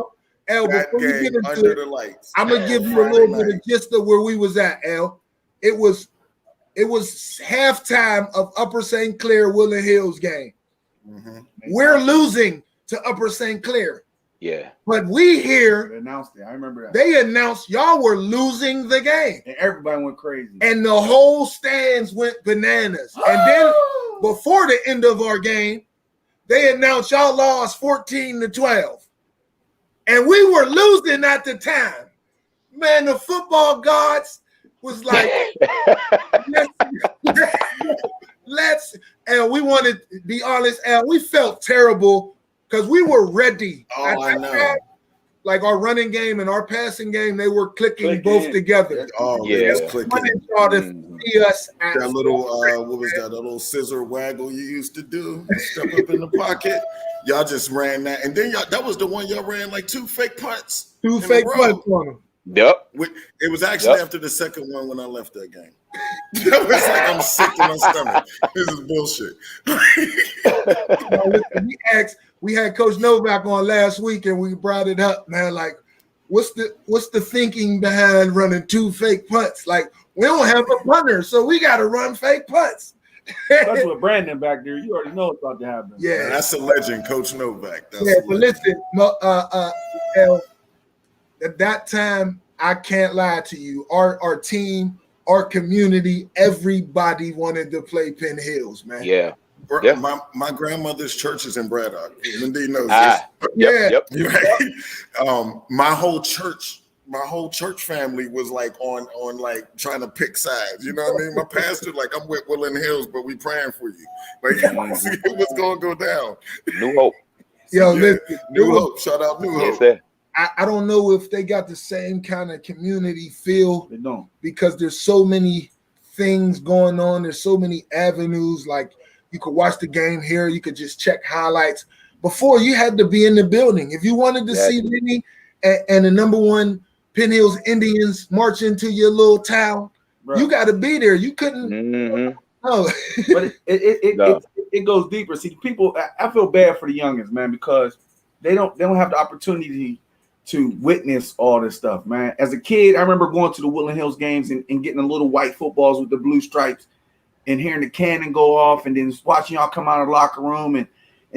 L, before you get into the lights. I'm gonna give you a little bit of gist of where we was at, L. It was halftime of Upper St. Clair Woodland Hills game. We're losing to Upper St. Clair. Yeah. But we hear they announced it. I remember that. They announced y'all were losing the game. And everybody went crazy. And the whole stands went bananas. And then before the end of our game, they announced y'all lost 14-12. And we were losing at the time. Man, the football gods was like, And we wanted to be honest, and we felt terrible because we were ready. Oh, I know. Like our running game and our passing game, they were clicking both together. Oh, yeah, it's clicking. Y'all to see us that little what was that? A little scissor waggle you used to do, step up in the pocket. Y'all just ran that, and then that was the one y'all ran like 2 fake punts. 2 fake punts on them. Yep. It was actually after the second one when I left that game. That was like I'm sick to my stomach. This is bullshit. We had Coach Novak on last week, and we brought it up, man. Like, what's the thinking behind running 2 fake punts? Like, we don't have a punter, so we got to run fake punts. That's what Brandon back there. You already know what's about to happen. Yeah, that's a legend, Coach Novak. But listen, at that time, I can't lie to you. Our team, our community, everybody wanted to play Penn Hills, man. Yeah. My grandmother's church is in Braddock. Lindy knows this. Yep. Right? My whole church family was like on like trying to pick sides. You know what I mean? My pastor, like, I'm with Woodland Hills, but we praying for you. Like, it was going to go down. New Hope. Yo, listen, New Hope. Shout out New Hope. I don't know if they got the same kind of community feel. They don't, because there's so many things going on. There's so many avenues. Like, you could watch the game here. You could just check highlights. Before, you had to be in the building. If you wanted to see Lenny and the number 1 Penn Hills Indians march into your little town, you got to be there. You couldn't. Mm-hmm. No. But it goes deeper. See, people. I feel bad for the youngins, man, because they don't have the opportunity to witness all this stuff, man. As a kid, I remember going to the Woodland Hills games and getting the little white footballs with the blue stripes and hearing the cannon go off and then watching y'all come out of the locker room. And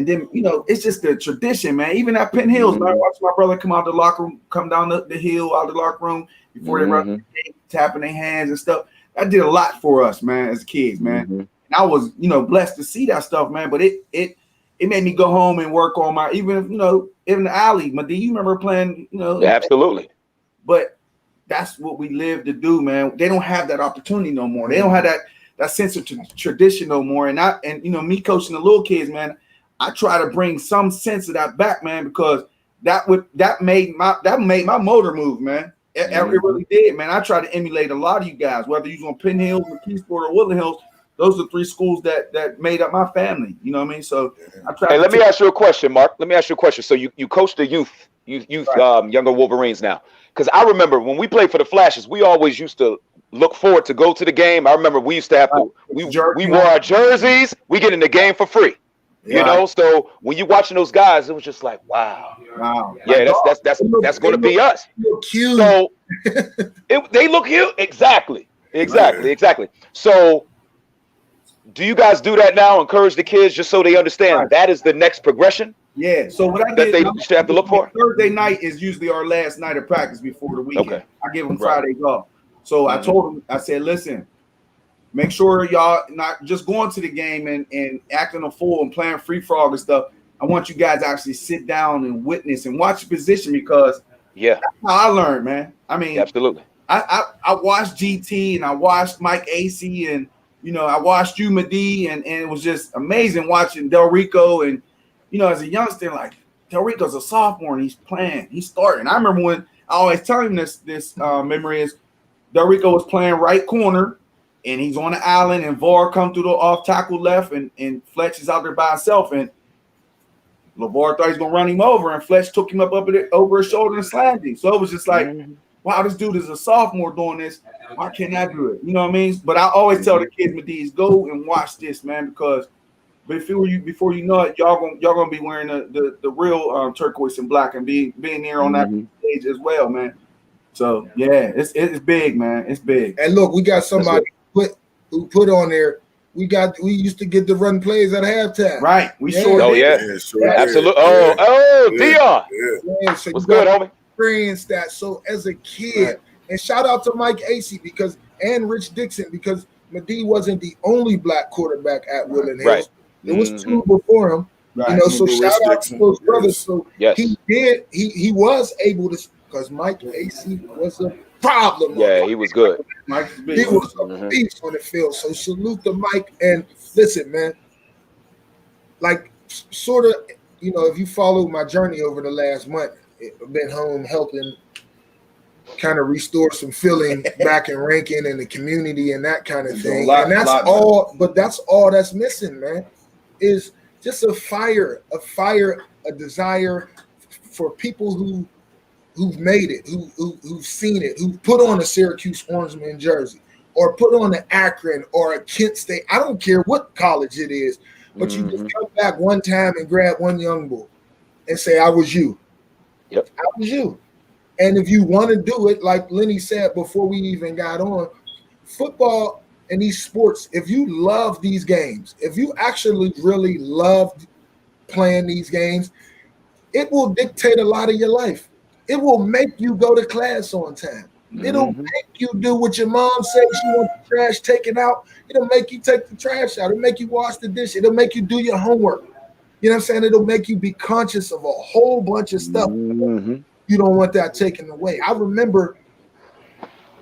then, it's just the tradition, man. Even at Penn Hills, man, I watched my brother come out of the locker room, come down the hill, out of the locker room before they run the game, tapping their hands and stuff. That did a lot for us, man, as kids, man. And I was, blessed to see that stuff, man. But it made me go home and work on my, even in the alley. Madei, you remember playing, Absolutely. But that's what we live to do, man. They don't have that opportunity no more. They don't have that sense of tradition no more. And me coaching the little kids, man, I try to bring some sense of that back, man, because that made my motor move, man. It really did, man. I try to emulate a lot of you guys, whether you're on Penn Hills, McKeesport, or Woodland Hills. Those are 3 schools that made up my family. You know what I mean? So I try. Hey, let me ask you a question, Mark. Let me ask you a question. So you coach the youth, right. Younger Wolverines now. Because I remember when we played for the Flashes, we always used to look forward to go to the game. I remember we used to have to. We wore our jerseys. We get in the game for free. Yeah. So when you watching those guys, it was just like, wow. Yeah, that's going to be us. Cute. So they look cute. Exactly. So do you guys do that now? Encourage the kids just so they understand that is the next progression? Yeah. So what I did, that they should have to look for? Thursday night is usually our last night of practice before the weekend. Okay. I give them Fridays off. So I told them, I said, listen, make sure y'all not just going to the game and acting a fool and playing free frog and stuff. I want you guys to actually sit down and witness and watch the position because that's how I learned, man. I mean, absolutely. I watched GT and I watched Mike AC and I watched you, Madei, and it was just amazing watching Delrico. And as a youngster, like Delrico's a sophomore and he's starting. I remember when I always tell him this memory is Delrico was playing right corner. And he's on the island, and VAR come through the off tackle left, and Fletch is out there by himself. And LeVar thought he's gonna run him over, and Fletch took him up over his shoulder and slammed him. So it was just like, wow, this dude is a sophomore doing this. Why can't I do it? You know what I mean? But I always tell the kids, Madei, go and watch this, man, because before you know it, y'all gonna be wearing the real turquoise and black and being there on that stage as well, man. So yeah, it's big, man. It's big. And look, we got somebody who put on there. We used to get the run plays at halftime. Right. Absolutely. Oh, Dion. Yeah, so what's good, homie? Experienced that. So as a kid, and shout out to Mike AC and Rich Dixon because Madei wasn't the only black quarterback at Woodland Hills. Right. There was 2 before him. Right. So shout out to those brothers. So he was able to, because Mike AC was a problem. Yeah, he was good. He was a beast on the field. So salute to Mike. And listen, man, like sort of, if you follow my journey over the last month, I've been home helping kind of restore some feeling back in Rankin and the community and that kind of thing. And that's all, but that's all that's missing, man, is just a fire, a desire for people who've made it, who've seen it, who've put on a Syracuse Orangeman jersey or put on an Akron or a Kent State. I don't care what college it is, but you just come back one time and grab one young boy and say, I was you. Yep. I was you. And if you want to do it, like Lenny said before we even got on, football and these sports, if you love these games, if you actually really love playing these games, it will dictate a lot of your life. It will make you go to class on time. It'll make you do what your mom says she wants the trash taken out. It'll make you take the trash out. It'll make you wash the dish. It'll make you do your homework. You know what I'm saying? It'll make you be conscious of a whole bunch of stuff. You don't want that taken away. I remember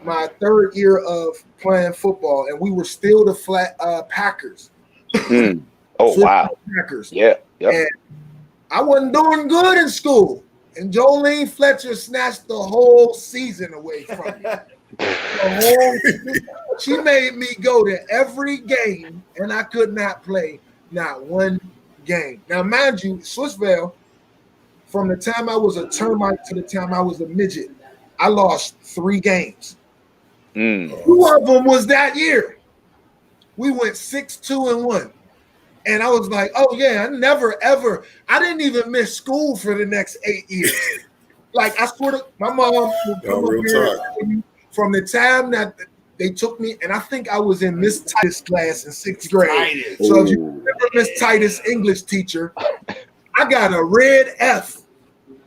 my third year of playing football, and we were still the Packers. Oh, wow. Packers. Yeah. Yep. And I wasn't doing good in school. And Jolene Fletcher snatched the whole season away from me. She made me go to every game, and I could not play not one game. Now, mind you, Swissvale, from the time I was a termite to the time I was a midget, I lost 3 games. 2 of them was that year. We went 6-2-1. And I was like, oh, yeah, I didn't even miss school for the next 8 years. Like, I sort of, my mom would come up here from the time that they took me, and I think I was in Miss Titus' class in 6th grade. So if you remember Miss Titus' English teacher, I got a red F.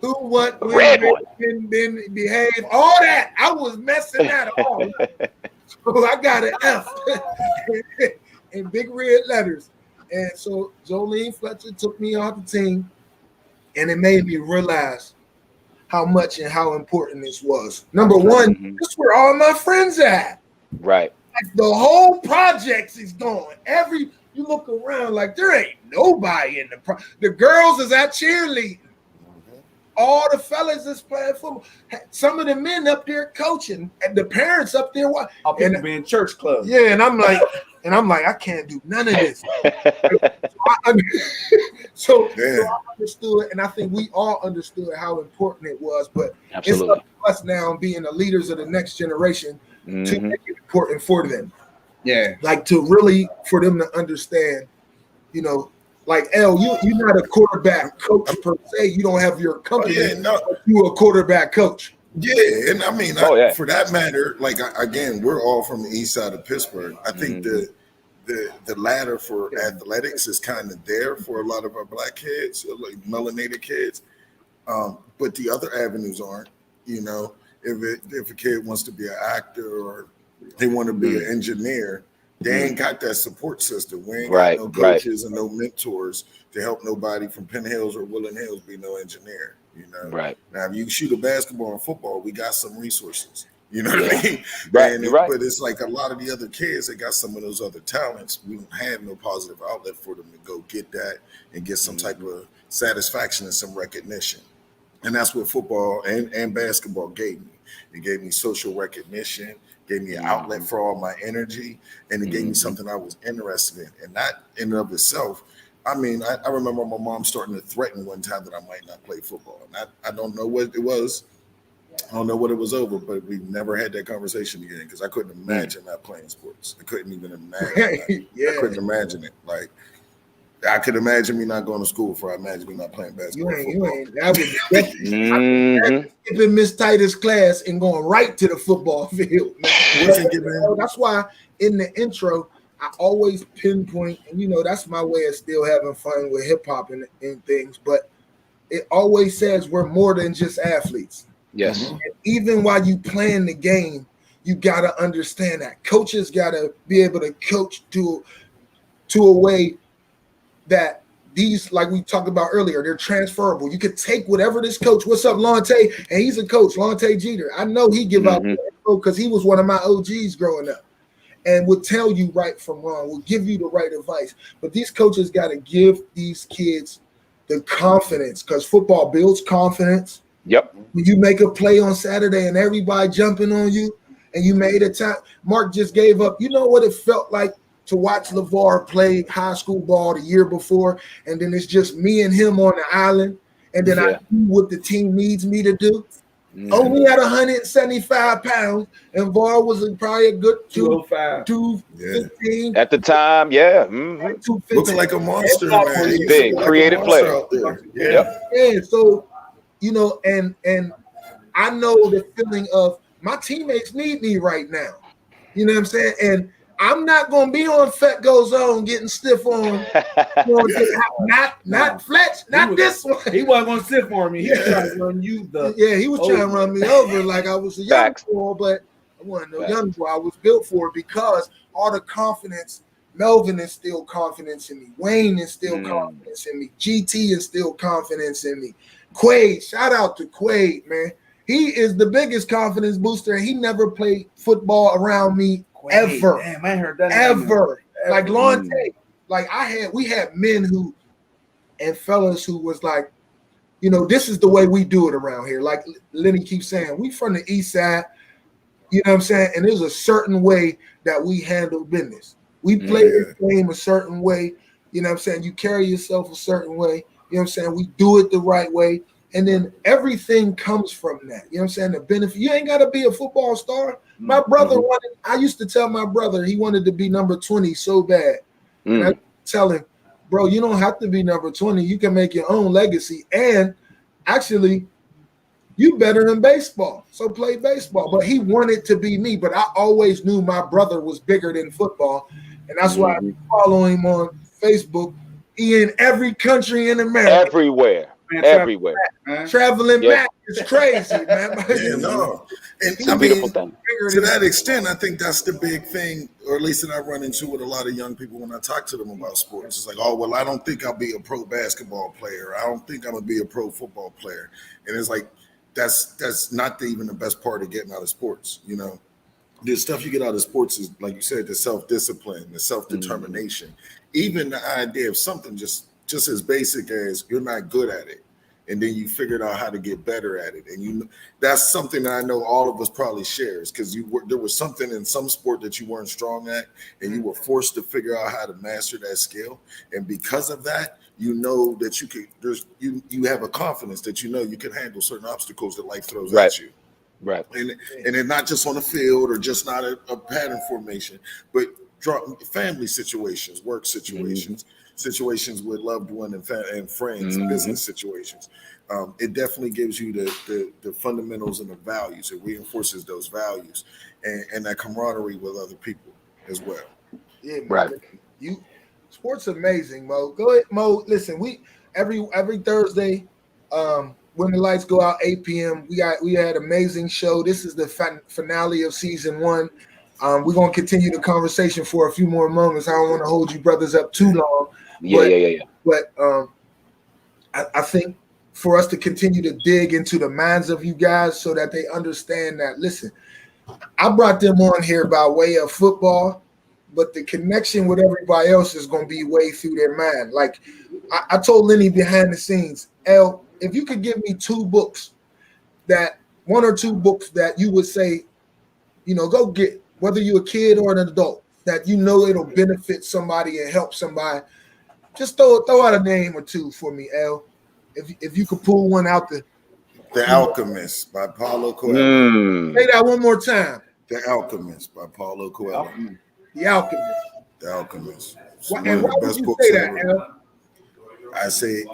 Who, what, when, been, behave, all that. I was messing that all. So I got an F in big red letters. And so Jolene Fletcher took me off the team, and it made me realize how much and how important this was. Number one, this is where all my friends at. Right. Like the whole projects is gone. You look around like there ain't nobody in the girls is at cheerleading. All the fellas is playing football. Some of the men up there coaching, and the parents up there watching. And be in church clubs. Yeah, and I'm like, I can't do none of this. So I understood, and I think we all understood how important it was. But Absolutely. It's up to us now, being the leaders of the next generation, to make it important for them. Yeah, like to really for them to understand, like L, you're not a quarterback coach per se. You don't have your company. But you're a quarterback coach. Yeah, and I mean, for that matter, like again, we're all from the east side of Pittsburgh. I think the ladder for athletics is kind of there for a lot of our black kids, like melanated kids, but the other avenues aren't. If a kid wants to be an actor or they want to be an engineer, they ain't got that support system. We ain't got no coaches and no mentors to help nobody from Penn Hills or Woodland Hills be no engineer. Right. Now, if you shoot a basketball and football, we got some resources. You know what I mean? Right. But it's like a lot of the other kids that got some of those other talents. We don't have no positive outlet for them to go get that and get some type of satisfaction and some recognition. And that's what football and basketball gave me. It gave me social recognition, gave me an outlet for all my energy, and it gave me something I was interested in. And that in and of itself, I mean, I remember my mom starting to threaten one time that I might not play football. And I don't know what it was. I don't know what it was over, but we never had that conversation again because I couldn't imagine not playing sports. I couldn't even imagine. I couldn't imagine it. Like, I could imagine me not going to school before I imagine me not playing basketball. I was skipping Miss Titus' class and going right to the football field. That's why in the intro, I always pinpoint, and that's my way of still having fun with hip hop and things, but it always says we're more than just athletes. Yes. And even while you playing the game, you got to understand that coaches got to be able to coach to a way that these, like we talked about earlier, they're transferable. You could take whatever this coach, what's up, Lonte? And he's a coach, Lonte Jeter. I know he give out because he was one of my OGs growing up, and would tell you right from wrong, will give you the right advice. But these coaches got to give these kids the confidence, because football builds confidence. Yep. When you make a play on Saturday and everybody jumping on you, and you made a time, Mark just gave up. You know what it felt like to watch LeVar play high school ball the year before, and then it's just me and him on the island, and then I do what the team needs me to do. Only at 175 pounds, and VAR was probably a good 205, 215 at the time. Yeah, looks like a monster, man. He's big, creative player. Yeah. So, you know, and I know the feeling of my teammates need me right now. You know what I'm saying? And I'm not gonna be on Fett Goes On getting stiff on. Not Fletch, not this one. He wasn't gonna sit for me. He was trying to run you he was trying to run me over like I was a young boy, but I wasn't no young boy. I was built for it because all the confidence. Melvin instilled confidence in me. Wayne instilled confidence in me. GT instilled confidence in me. Quaid, shout out to Quaid, man. He is the biggest confidence booster. He never played football around me ever. Damn, I heard that. Ever. Like Lonte. Like we had men who and fellas who was like, you know, this is the way we do it around here. Like Lenny keeps saying, we from the east side, you know what I'm saying? And there's a certain way that we handle business. We play the game a certain way, you know what I'm saying? You carry yourself a certain way, you know what I'm saying? We do it the right way. And then everything comes from that. You know what I'm saying? The benefit. You ain't got to be a football star. My brother I used to tell my brother he wanted to be number 20 so bad. And I tell him, bro, you don't have to be number 20. You can make your own legacy. And actually, you better in baseball. So play baseball. But he wanted to be me. But I always knew my brother was bigger than football. And that's why I follow him on Facebook. He in every country in America. Everywhere. Everywhere. Traveling back is crazy, man. And I mean, to that extent, I think that's the big thing, or at least that I run into with a lot of young people when I talk to them about sports. It's like, oh, well, I don't think I'll be a pro basketball player. I don't think I'm gonna be a pro football player. And it's like, that's not even the best part of getting out of sports, you know. The stuff you get out of sports is, like you said, the self-discipline, the self-determination, even the idea of something just as basic as you're not good at it, and then you figured out how to get better at it. And that's something that I know all of us probably shares, because there was something in some sport that you weren't strong at, and you were forced to figure out how to master that skill. And because of that, you know that you have a confidence that you know you can handle certain obstacles that life throws at you. Right. And it's not just on the field or just not a pattern formation, but family situations, work situations, situations with loved one and friends, business situations. It definitely gives you the fundamentals and the values. It reinforces those values and that camaraderie with other people as well. Yeah, man. Right. Sports amazing, Mo. Go ahead, Mo. Listen, we every Thursday, when the lights go out, 8 p.m. We had an amazing show. This is the finale of season 1. We're gonna continue the conversation for a few more moments. I don't want to hold you brothers up too long. But I think for us to continue to dig into the minds of you guys so that they understand that, listen, I brought them on here by way of football, but the connection with everybody else is going to be way through their mind. Like I told Lenny behind the scenes, L, if you could give me 2 books one or two books that you would say, you know, go get, whether you're a kid or an adult, that you know it'll benefit somebody and help somebody, just throw out a name or 2 for me, L. If you could pull one out there. The Alchemist by Paulo Coelho. Say that one more time. The Alchemist by Paulo Coelho. The Alchemist. The Alchemist. And why would you say that, L? I say,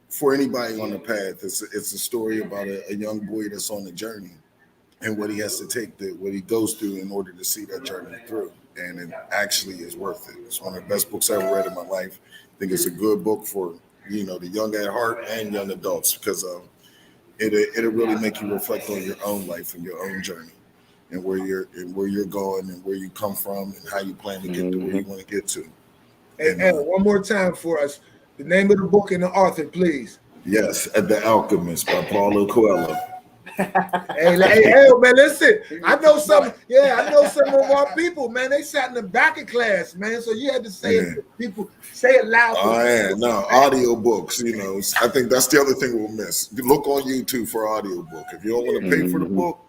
for anybody on the path, it's a story about a young boy that's on the journey and what he has to take, what he goes through in order to see that journey through. And it actually is worth it. It's one of the best books I ever read in my life. I think it's a good book for, you know, the young at heart and young adults, because it'll really make you reflect on your own life and your own journey and where you're going and where you come from and how you plan to get to where you want to get to. And one more time for us, the name of the book and the author, please. Yes, The Alchemist by Paulo Coelho. Hey, man, listen. I know some of our people, man. They sat in the back of class, man. So you had to say it to people, say it loud. Oh, yeah, no, audio books, you know. I think that's the other thing we'll miss. Look on YouTube for audio book. If you don't want to pay for the book,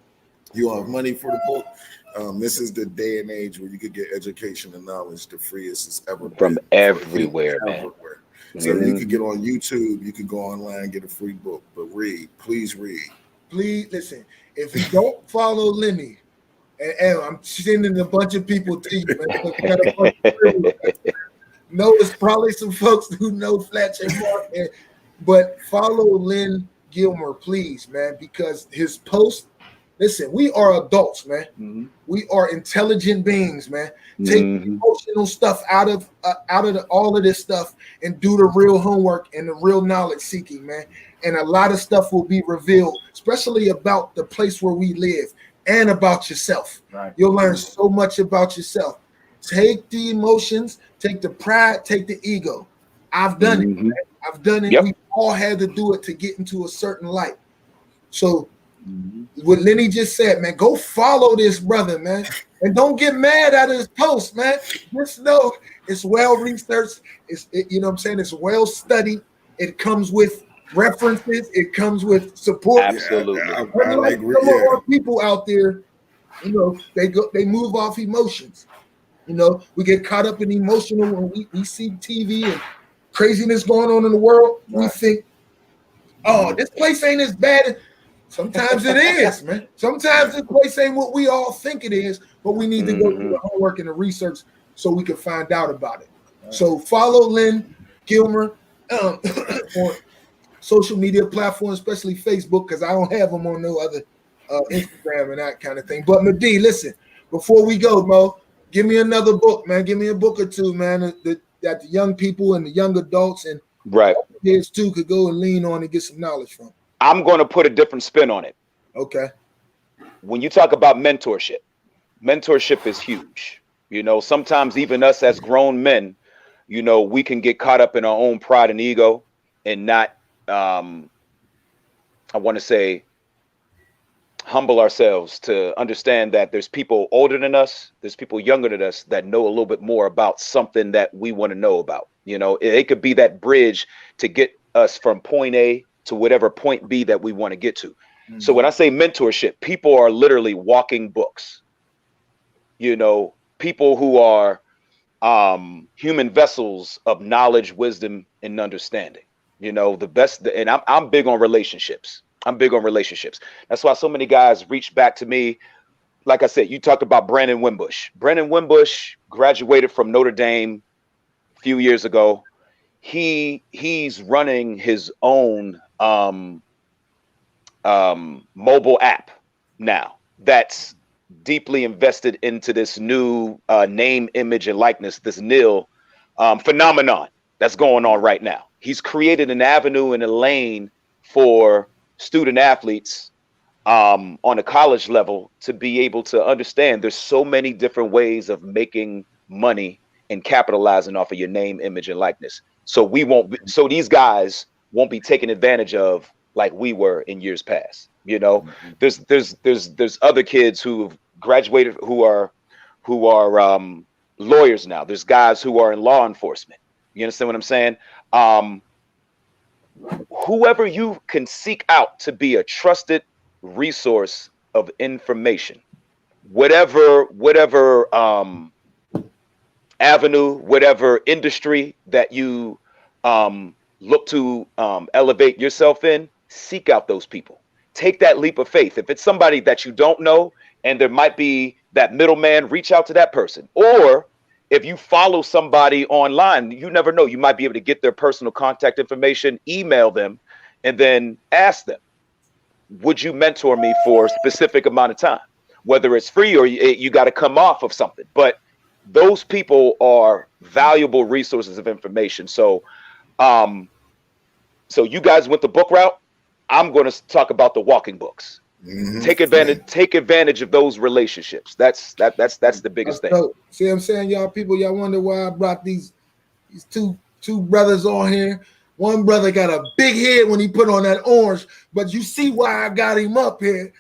you don't have money for the book. This is the day and age where you could get education and knowledge the freest it's ever been. From everywhere, man. So you could get on YouTube, you could go online, get a free book, but read. Please read. Please listen. If you don't follow Lenny, and I'm sending a bunch of people to you, man. No, there's probably some folks who know Fletcher, but follow Len Gilmer, please, man, because his post. Listen, we are adults, man. We are intelligent beings, man. Take emotional stuff out of all of this stuff and do the real homework and the real knowledge seeking, man. And a lot of stuff will be revealed, especially about the place where we live and about yourself. Right. You'll learn so much about yourself. Take the emotions, take the pride, take the ego. I've done it. Man. I've done it. Yep. We all had to do it to get into a certain light. So what Lenny just said, man, go follow this brother, man. And don't get mad at his post, man. Just know it's well researched. You know what I'm saying? It's well studied. It comes with references. It comes with support. Absolutely. Like some of our people out there, you know, they move off emotions. You know, we get caught up in emotional when we see TV and craziness going on in the world. Right. We think, oh, this place ain't as bad. Sometimes it is, man. Sometimes this place ain't what we all think it is, but we need to go through the homework and the research so we can find out about it. Right. So follow Len Gilmer on social media platforms, especially Facebook, because I don't have them on no other Instagram and that kind of thing. But Madei, listen, before we go, Mo, give me another book, man. Give me a book or two, man, that the young people and the young adults and kids too could go and lean on and get some knowledge from. I'm going to put a different spin on it. Okay. When you talk about mentorship is huge. You know, sometimes even us as grown men, you know, we can get caught up in our own pride and ego and not, I want to say, humble ourselves to understand that there's people older than us, there's people younger than us that know a little bit more about something that we want to know about. You know, it could be that bridge to get us from point A to whatever point B that we want to get to. So when I say mentorship, people are literally walking books. You know, people who are human vessels of knowledge, wisdom, and understanding. You know, the best, and I'm big on relationships. That's why so many guys reach back to me. Like I said, you talked about Brandon Wimbush. Brandon Wimbush graduated from Notre Dame a few years ago. He's running his own mobile app now that's deeply invested into this new name, image, and likeness, this NIL phenomenon that's going on right now. He's created an avenue and a lane for student athletes on a college level to be able to understand there's so many different ways of making money and capitalizing off of your name, image, and likeness. So these guys won't be taken advantage of like we were in years past. You know, there's other kids who've graduated who are lawyers now. There's guys who are in law enforcement. You understand what I'm saying? Whoever you can seek out to be a trusted resource of information, whatever avenue, whatever industry that you look to elevate yourself in, seek out those people. Take that leap of faith. If it's somebody that you don't know and there might be that middleman, reach out to that person. Or if you follow somebody online, you never know. You might be able to get their personal contact information, email them, and then ask them, would you mentor me for a specific amount of time? Whether it's free or you got to come off of something. But those people are valuable resources of information. So you guys went the book route. I'm going to talk about the walking books. Take advantage of those relationships. That's the biggest thing. See what I'm saying, y'all people? Y'all wonder why I brought these two brothers on here. One brother got a big head when he put on that orange, but you see why I got him up here.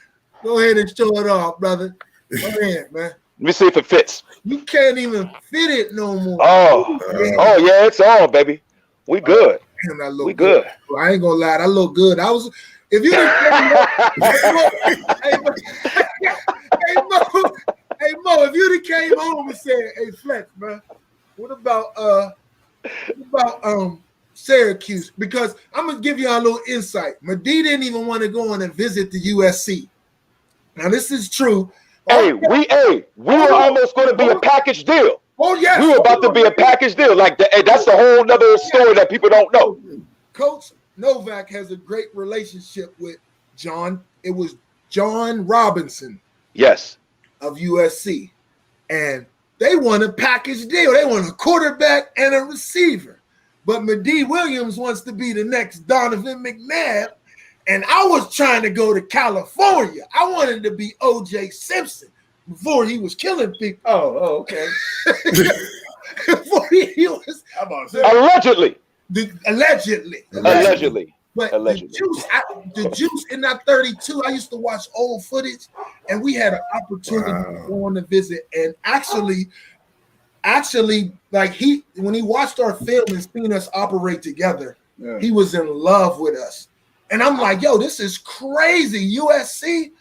Go ahead and show it off, brother. Go ahead, man. Let me see if it fits. You can't even fit it no more. Oh, yeah, it's on, baby. We good. Damn, I look we good. I ain't gonna lie, I look good. If you didn't hey Mo, if you'd have came home and said, "Hey Fletch, man, what about Syracuse?" Because I'm gonna give you a little insight. Madei didn't even want to go on and visit the USC. Now this is true. We were almost going to be a package deal. Oh yes, we were about to be a package deal. Like that's a whole nother story that people don't know. Coach Novak has a great relationship with John. It was John Robinson. Yes. Of USC, and they want a package deal. They want a quarterback and a receiver. But Madei Williams wants to be the next Donovan McNabb, and I was trying to go to California. I wanted to be O.J. Simpson before he was killing people. Oh, okay. Before he was allegedly. Allegedly. But the juice in that 32, I used to watch old footage, and we had an opportunity to go on a visit. And actually, like when he watched our film and seen us operate together, he was in love with us. And I'm like, yo, this is crazy. USC.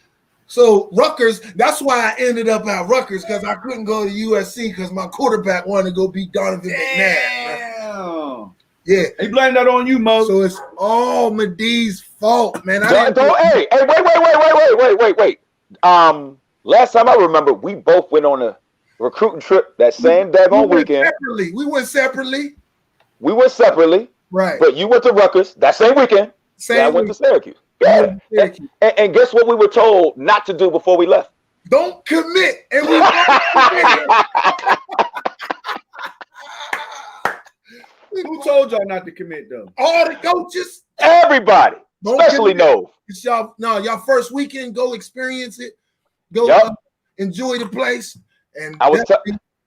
So Rutgers, that's why I ended up at Rutgers, because I couldn't go to USC because my quarterback wanted to go beat Donovan McNabb. Yeah, he blamed that on you, Mo. So it's all Madei's fault, man. Hey, wait. Last time I remember, we both went on a recruiting trip that same daggone weekend. We went separately. Right. But you went to Rutgers that same weekend. I went to Syracuse. Yeah. And guess what we were told not to do before we left? Don't commit. And we Who told y'all not to commit though? All the coaches. Everybody. Especially Nove. It's y'all first weekend, go experience it. Go enjoy the place. And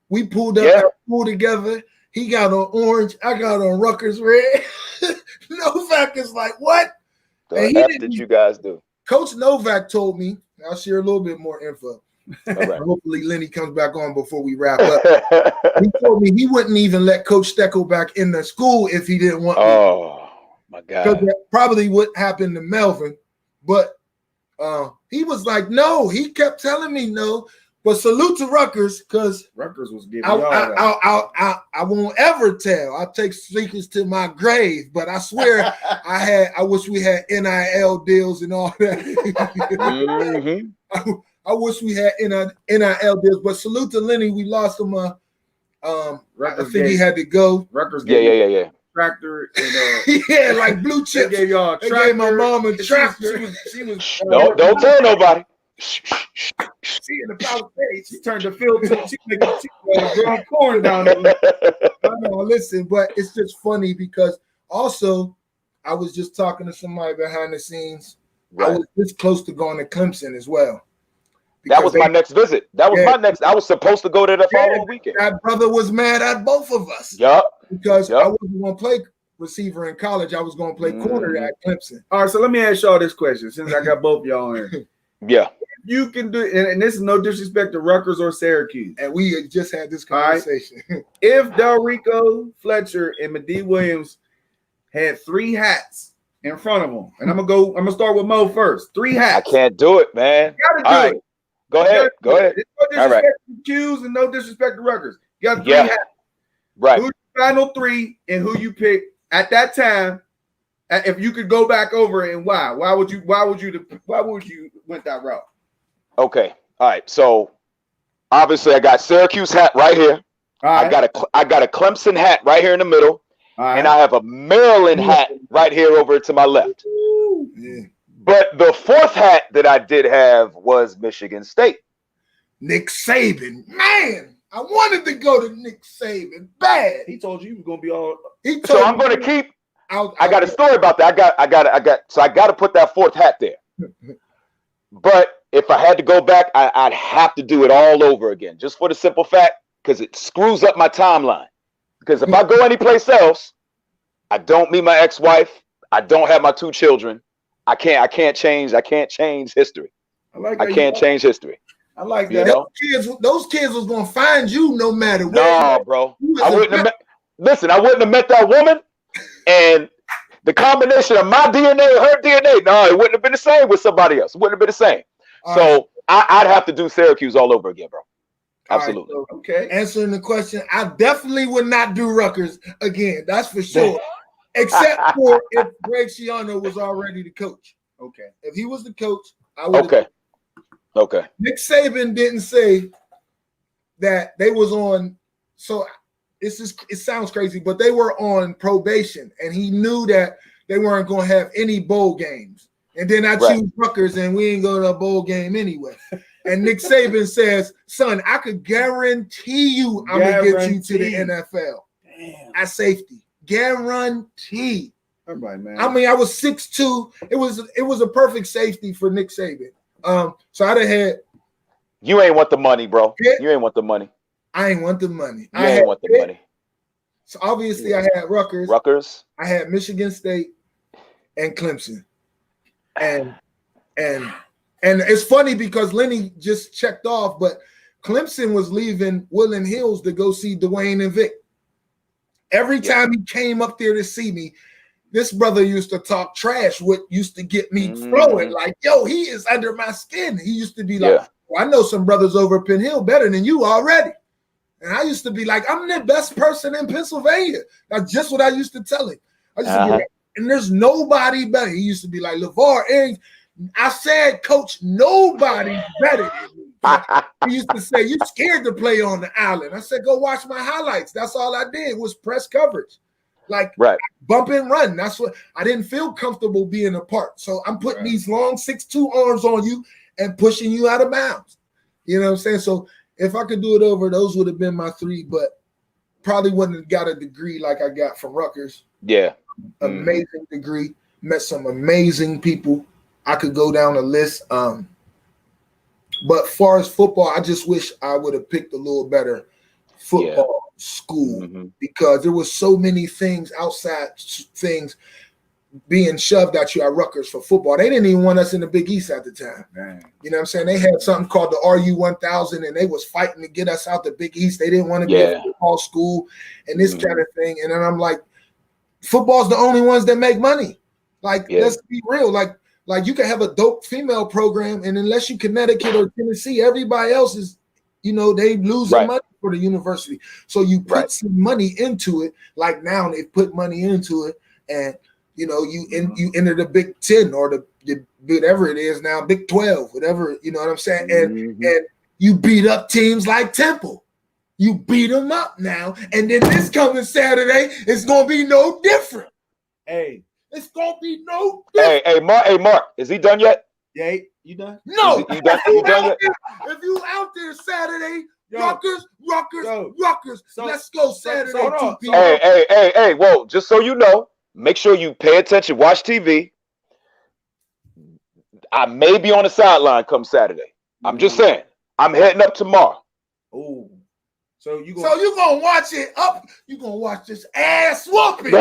we pulled up our pool together. He got on orange. I got on Rutgers red. Novak is like, what? What did you guys do? Coach Novak told me, I'll share a little bit more info. Right. Hopefully Lenny comes back on before we wrap up. He told me he wouldn't even let Coach Steckel back in the school if he didn't want me. Oh my God. Because that probably would happen to Melvin. But he was like, no. He kept telling me no. But salute to Rutgers, because Rutgers was giving I won't ever tell. I'll take secrets to my grave, but I swear I wish we had NIL deals and all that. I wish we had NIL deals, but salute to Lenny. We lost him. I think he had to go. Rutgers yeah. Tractor and like blue chips. They gave y'all a tractor. They gave my mom a tractor. She was don't tell nobody. She in the Palisades. She turned the field to she grown corn down there. I know, listen, but it's just funny because also I was just talking to somebody behind the scenes. Right. I was this close to going to Clemson as well. That was my next visit. That was my next. I was supposed to go there the following weekend. That brother was mad at both of us. Because I wasn't going to play receiver in college. I was going to play corner at Clemson. All right, so let me ask y'all this question since I got both y'all in. Yeah. You can do, and this is no disrespect to Rutgers or Syracuse. And we just had this conversation. Right. If Delrico, Fletcher, and Madei Williams had 3 hats in front of them, and I'm gonna start with Mo first. 3 hats. I can't do it, man. You gotta do it. Go ahead. No disrespect to Q's and no disrespect to Rutgers. You got 3 hats. Right. Who's the final 3 and who you pick at that time? If you could go back over and why? Why would you went that route? Okay. All right. So obviously I got Syracuse hat right here. Right. I got a Clemson hat right here in the middle. Right. And I have a Maryland hat right here over to my left. Yeah. But the 4th hat that I did have was Michigan State. Nick Saban. Man, I wanted to go to Nick Saban bad. He told you he was gonna be all so I'm gonna keep I got a story about that. I got to put that 4th hat there. But if I had to go back, I'd have to do it all over again, just for the simple fact, because it screws up my timeline. Because if I go anyplace else, I don't meet my ex-wife. I don't have my 2 children. I can't change history. I can't change history. I like You that. know? Those kids was gonna find you no matter what. No, bro. I wouldn't have met that woman, and the combination of my DNA and her DNA, no, it wouldn't have been the same with somebody else. It wouldn't have been the same. So I'd have to do Syracuse all over again, bro. Absolutely. Right, so, okay. Answering the question, I definitely would not do Rutgers again. That's for sure. Except for if Greg Schiano was already the coach. Okay. If he was the coach, I would. Okay. Okay. Nick Saban didn't say that they was on. So it sounds crazy, but they were on probation, and he knew that they weren't going to have any bowl games. And then I choose Rutgers, and we ain't going to a bowl game anyway. And Nick Saban says, son, I could guarantee you I'm going to get you to the NFL. Damn. At safety. Guarantee. All right, man. I mean, I was 6'2". It was a perfect safety for Nick Saban. So I'd have had. You ain't want the money, bro. Pitt. You ain't want the money. I ain't want the money. You ain't want the money. So obviously I had Rutgers. I had Michigan State and Clemson. And it's funny because Lenny just checked off, but Clemson was leaving Woodland Hills to go see Dwayne and Vic. Every time he came up there to see me, this brother used to talk trash, what used to get me flowing. Like, yo, he is under my skin. He used to be like, well, I know some brothers over at Penn Hill better than you already. And I used to be like, I'm the best person in Pennsylvania. That's just what I used to tell him. I used to be like, and there's nobody better. He used to be like, LeVar Arrington. I said, coach, nobody's better than me. He used to say, you scared to play on the island. I said, go watch my highlights. That's all I did was press coverage. Like bump and run. That's what I didn't feel comfortable being apart. So I'm putting these long 6'2" arms on you and pushing you out of bounds. You know what I'm saying? So if I could do it over, those would have been my 3, but probably wouldn't have got a degree like I got from Rutgers. Yeah. Amazing degree. Met some amazing people. I could go down a list. But far as football, I just wish I would have picked a little better football school because there was so many things outside things being shoved at you at Rutgers for football. They didn't even want us in the Big East at the time. You know what I'm saying? They had something called the RU1000, and they was fighting to get us out the Big East. They didn't want to be a football school and this kind of thing. And then I'm like, football's the only ones that make money. Like, let's be real. Like you can have a dope female program, and unless you Connecticut or Tennessee, everybody else is, you know, they losing money for the university. So you put some money into it. Like now they put money into it, and you know you enter the Big 10 or the whatever it is now, Big 12, whatever. You know what I'm saying? And you beat up teams like Temple. You beat them up now, and then this coming Saturday, it's gonna be no different. Hey. It's gonna be no different. Hey, Mark, is he done yet? Yeah, you done? No. You done yet? If you out there Saturday, Rutgers. So, let's go Saturday. So hey, whoa, just so you know, make sure you pay attention, watch TV. I may be on the sideline come Saturday. I'm just saying. I'm heading up tomorrow. Oh. So you gonna watch it up? You gonna watch this ass whooping?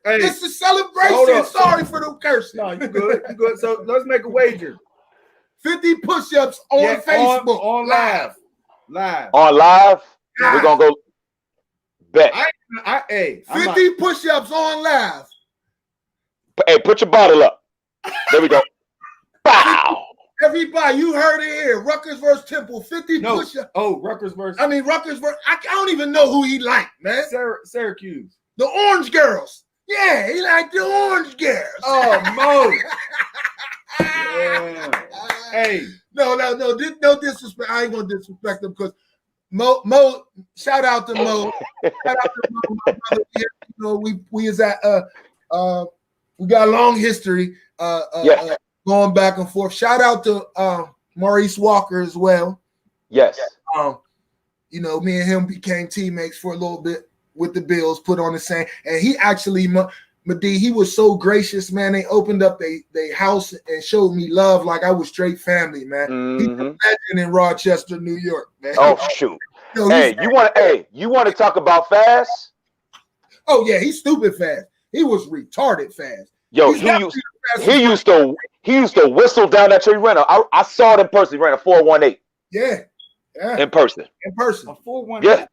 It's a celebration. Sorry for the curse. No, you good. You good. So let's make a wager. 50 push-ups on Facebook. On live. On live. We're gonna go bet. 50 push-ups on live. Hey, put your bottle up. There we go. Bow. Everybody, you heard it here. Rutgers versus Temple, 50 push-ups. Oh, Rutgers versus. Rutgers versus. I don't even know who he liked, man. Syracuse. The Orange Girls. Yeah, he liked the Orange Girls. Oh, Mo. Yeah. Hey. No disrespect. I ain't gonna disrespect them because Mo. Shout out to Mo. Shout out to Mo, my brother. You know, we is at we got a long history. Going back and forth. Shout out to Maurice Walker as well. Yes. You know, me and him became teammates for a little bit with the Bills, put on the same. And he actually, Madei, he was so gracious, man. They opened up their house and showed me love like I was straight family, man. He's a legend in Rochester, New York, man. Oh, shoot. You want to talk about fast? Oh yeah, he's stupid fast. He was retarded fast. Yo, he used to whistle down that tree. I saw it in person. He ran a 4.18. Yeah. In person. A 4.18. Yeah.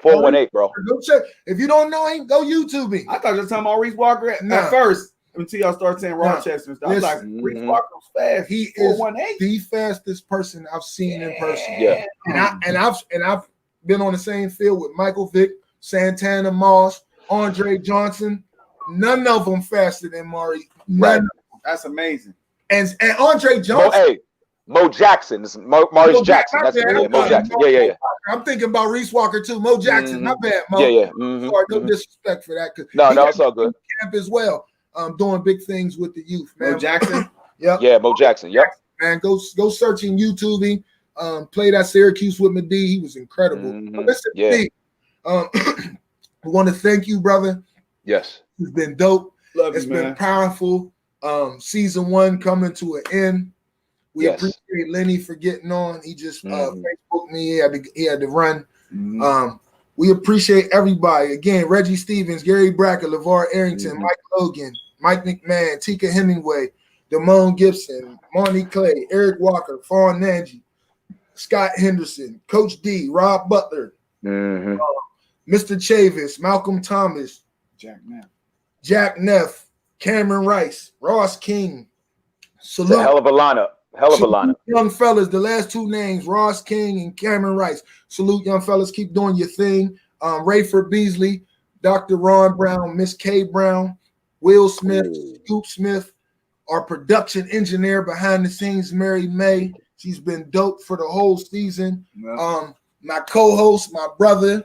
4.18, bro. Go check. If you don't know him, go YouTube him. I thought you were talking about Reese Walker at first until y'all started saying Rochester and stuff. I was like, Reese Walker was fast. He is the fastest person I've seen in person. Yeah. And I've been on the same field with Michael Vick, Santana Moss, Andre Johnson. None of them faster than Maury. Right. That's amazing. And Andre Johnson. Mo Jackson. This is Maurice Jackson. That's Mo Jackson. Yeah. I'm thinking about Reese Walker too. Mo Jackson. Not bad, Mo. Yeah. Sorry, no disrespect for that. No, it's all good. Camp as well. Doing big things with the youth, man. Mo Jackson. Yep. Yeah, Mo Jackson. Yep. Man, go searching YouTube. Played at Syracuse with Madei. He was incredible. But listen, Madei, we want to thank you, brother. Yes. It's been dope. It's been powerful. Season 1 coming to an end. We appreciate Lenny for getting on. He just Facebooked me. He had to run. We appreciate everybody. Again, Reggie Stevens, Gary Brackett, LeVar Arrington, Mike Logan, Mike McMahon, Tika Hemingway, Damone Gibson, Monty Clay, Eric Walker, Fawn Nanji, Scott Henderson, Coach D, Rob Butler, Mr. Chavis, Malcolm Thomas, Jack Neff, Cameron Rice, Ross King. Salute. It's a hell of a lineup. Young fellas, the last 2 names, Ross King and Cameron Rice. Salute, young fellas. Keep doing your thing. Rayford Beasley, Dr. Ron Brown, Miss K Brown, Will Smith, Scoop Smith, our production engineer behind the scenes, Mary May. She's been dope for the whole season. My co-host, my brother,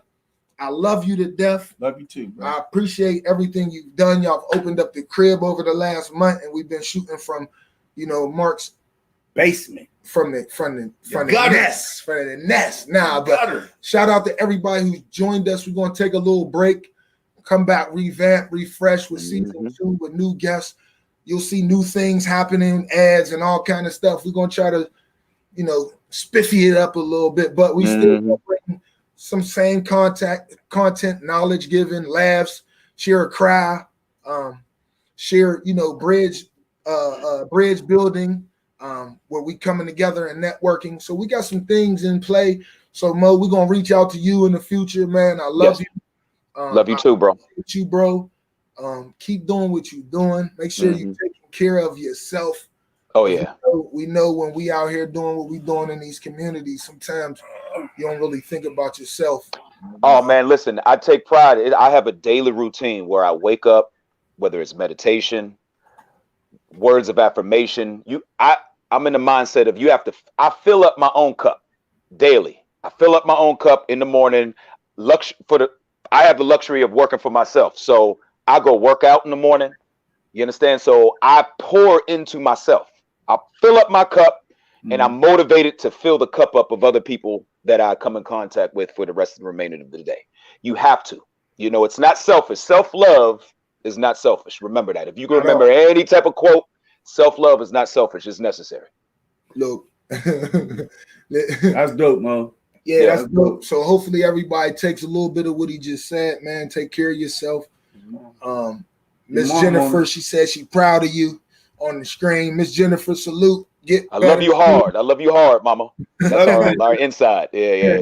I love you to death. Love you too, bro. I appreciate everything you've done. Y'all have opened up the crib over the last month, and we've been shooting from, Mark's basement, from the nest. But shout out to everybody who's joined us. We're gonna take a little break, come back, revamp, refresh with season 2 with new guests. You'll see new things happening, ads and all kind of stuff. We're gonna try to, spiffy it up a little bit, but we still bring some same content, knowledge giving, laughs, share a cry, share, bridge building, where we coming together and networking. So we got some things in play. So Mo, we're gonna reach out to you in the future, man. I love you. Love you too, bro. You, bro. Keep doing what you're doing. Make sure you're taking care of yourself. Oh yeah. We know when we out here doing what we doing in these communities, sometimes you don't really think about yourself. Oh man, listen, I take pride. I have a daily routine where I wake up, whether it's meditation, words of affirmation. I'm in the mindset of I fill up my own cup daily. I fill up my own cup in the morning. I have the luxury of working for myself. So I go work out in the morning. You understand? So I pour into myself. I fill up my cup and I'm motivated to fill the cup up of other people that I come in contact with for the rest of the remainder of the day. You have to. It's not selfish. Self-love is not selfish. Remember that. If you can remember any type of quote, self-love is not selfish. It's necessary. Look. That's dope, Mo. Yeah, that's dope. So hopefully everybody takes a little bit of what he just said, man. Take care of yourself. Miss Jennifer, she said she's proud of you on the screen. Miss Jennifer, salute. I love you hard. I love you hard, mama. That's our inside. Yeah.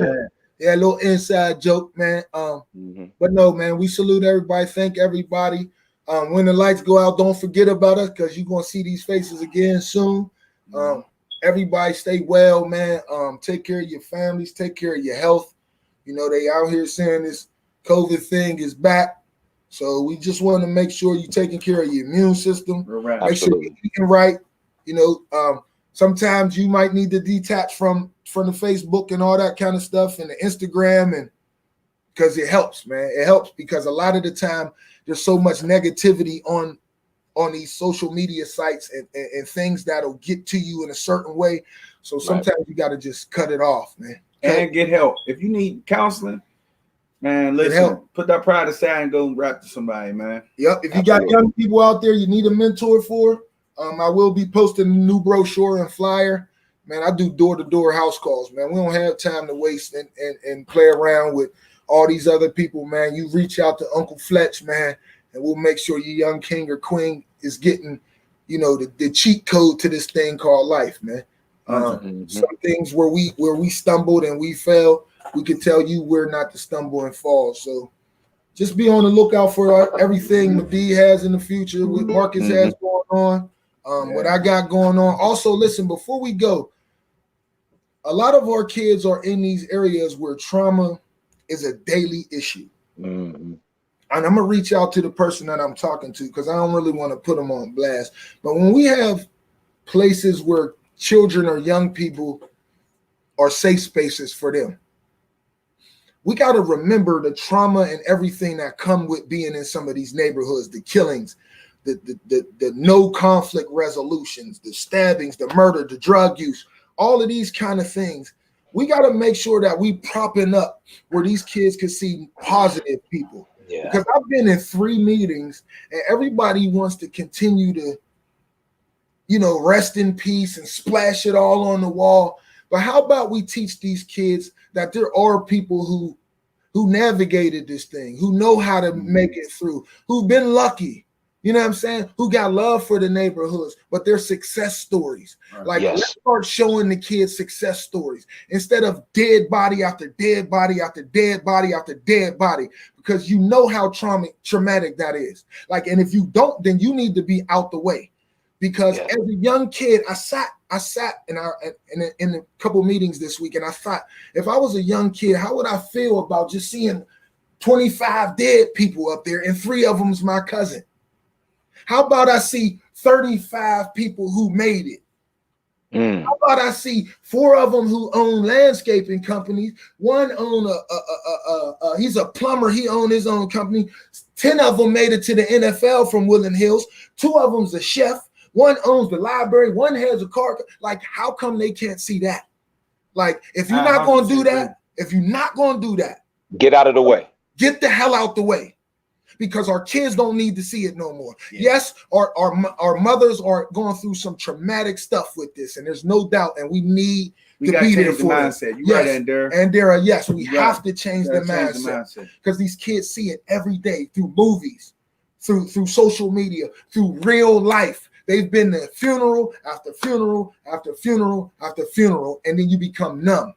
Yeah, a little inside joke, man. But no, man, we salute everybody. Thank everybody. When the lights go out, don't forget about us because you're going to see these faces again soon. Everybody stay well, man. Take care of your families. Take care of your health. They out here saying this COVID thing is back. So we just want to make sure you're taking care of your immune system. Right. Make sure you're eating right. Sometimes you might need to detach from the Facebook and all that kind of stuff and the Instagram, and because it helps, man. It helps because a lot of the time there's so much negativity on these social media sites and things that'll get to you in a certain way. So sometimes you got to just cut it off, man. And get help. If you need counseling, man, listen, put that pride aside and go rap to somebody, man. Yep. If you got young people out there you need a mentor for, I will be posting a new brochure and flyer. man, I do door-to-door house calls, man. We don't have time to waste and play around with all these other people, man. You reach out to Uncle Fletch, man, and we'll make sure your young king or queen is getting, you know, the cheat code to this thing called life, man. Some things where we stumbled and we fell, we can tell you we're not to stumble and fall. So just be on the lookout for everything Madei has in the future, what Marcus has going on, what I got going on. Also, listen, before we go, a lot of our kids are in these areas where trauma is a daily issue. And I'm going to reach out to the person that I'm talking to because I don't really want to put them on blast. But when we have places where children or young people are safe spaces for them, we got to remember the trauma and everything that come with being in some of these neighborhoods, the killings, the no conflict resolutions, the stabbings, the murder, the drug use, all of these kind of things. We got to make sure that we propping up where these kids can see positive people. Yeah. Because I've been in 3 meetings and everybody wants to continue to, you know, rest in peace and splash it all on the wall. But how about we teach these kids that there are people who navigated this thing, who know how to make it through, who've been lucky, you know what I'm saying, who got love for the neighborhoods, but they're success stories. Like, let's start showing the kids success stories instead of dead body after dead body after dead body after dead body, because you know how traumatic that is. Like, and if you don't, then you need to be out the way. Because as a young kid, I sat in a couple meetings this week, and I thought, if I was a young kid, how would I feel about just seeing 25 dead people up there, and 3 of them's my cousin? How about I see 35 people who made it? How about I see 4 of them who own landscaping companies? One own he's a plumber. He owned his own company. 10 of them made it to the NFL from Woodland Hills. 2 of them's a chef. 1 owns the library. 1 has a car. Like, how come they can't see that? Like, if you're not going to do that, get out of the way. Get the hell out the way. Because our kids don't need to see it no more. Yes, our mothers are going through some traumatic stuff with this, and there's no doubt, and we need to be there for mindset. You right, Andera. Yes, we have to change the mindset because these kids see it every day through movies, through social media, through real life. They've been to funeral after funeral after funeral after funeral, and then you become numb.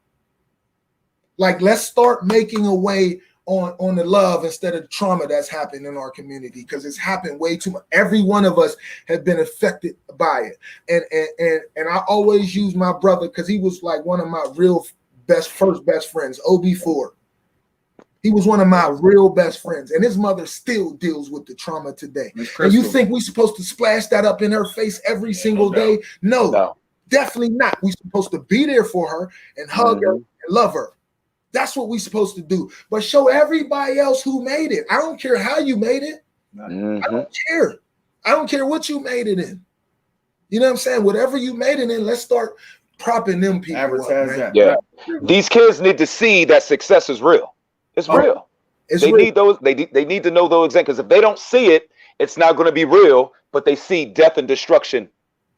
Like, let's start making a way on the love instead of the trauma that's happened in our community, because it's happened way too much. Every one of us have been affected by it. And I always use my brother because he was like one of my real first best friends, OB4. He was one of my real best friends, and his mother still deals with the trauma today. And you think we're supposed to splash that up in her face every single day? No, definitely not. We're supposed to be there for her and hug her and love her. That's what we're supposed to do. But show everybody else who made it. I don't care how you made it. I don't care. I don't care what you made it in. You know what I'm saying? Whatever you made it in, let's start propping them people up, man. These kids need to see that success is real. It's real. They need those. They need to know those examples. Because if they don't see it, it's not going to be real. But they see death and destruction.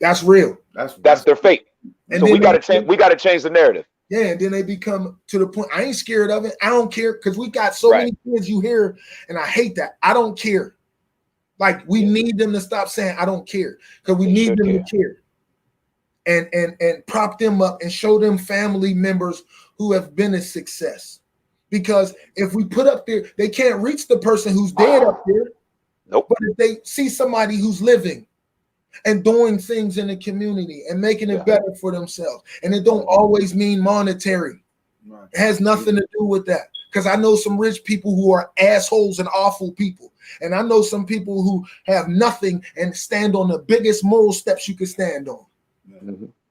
That's real. That's their fate. And so we got to change. We got to change the narrative. Yeah, and then they become to the point. I ain't scared of it. I don't care, because we got so many kids you hear, and I hate that. I don't care. Like, we need them to stop saying I don't care, because we need them to care. And prop them up and show them family members who have been a success. Because if we put up there, they can't reach the person who's dead up there. Nope. But if they see somebody who's living and doing things in the community and making it better for themselves, and it don't always mean monetary. It has nothing to do with that. Because I know some rich people who are assholes and awful people. And I know some people who have nothing and stand on the biggest moral steps you can stand on.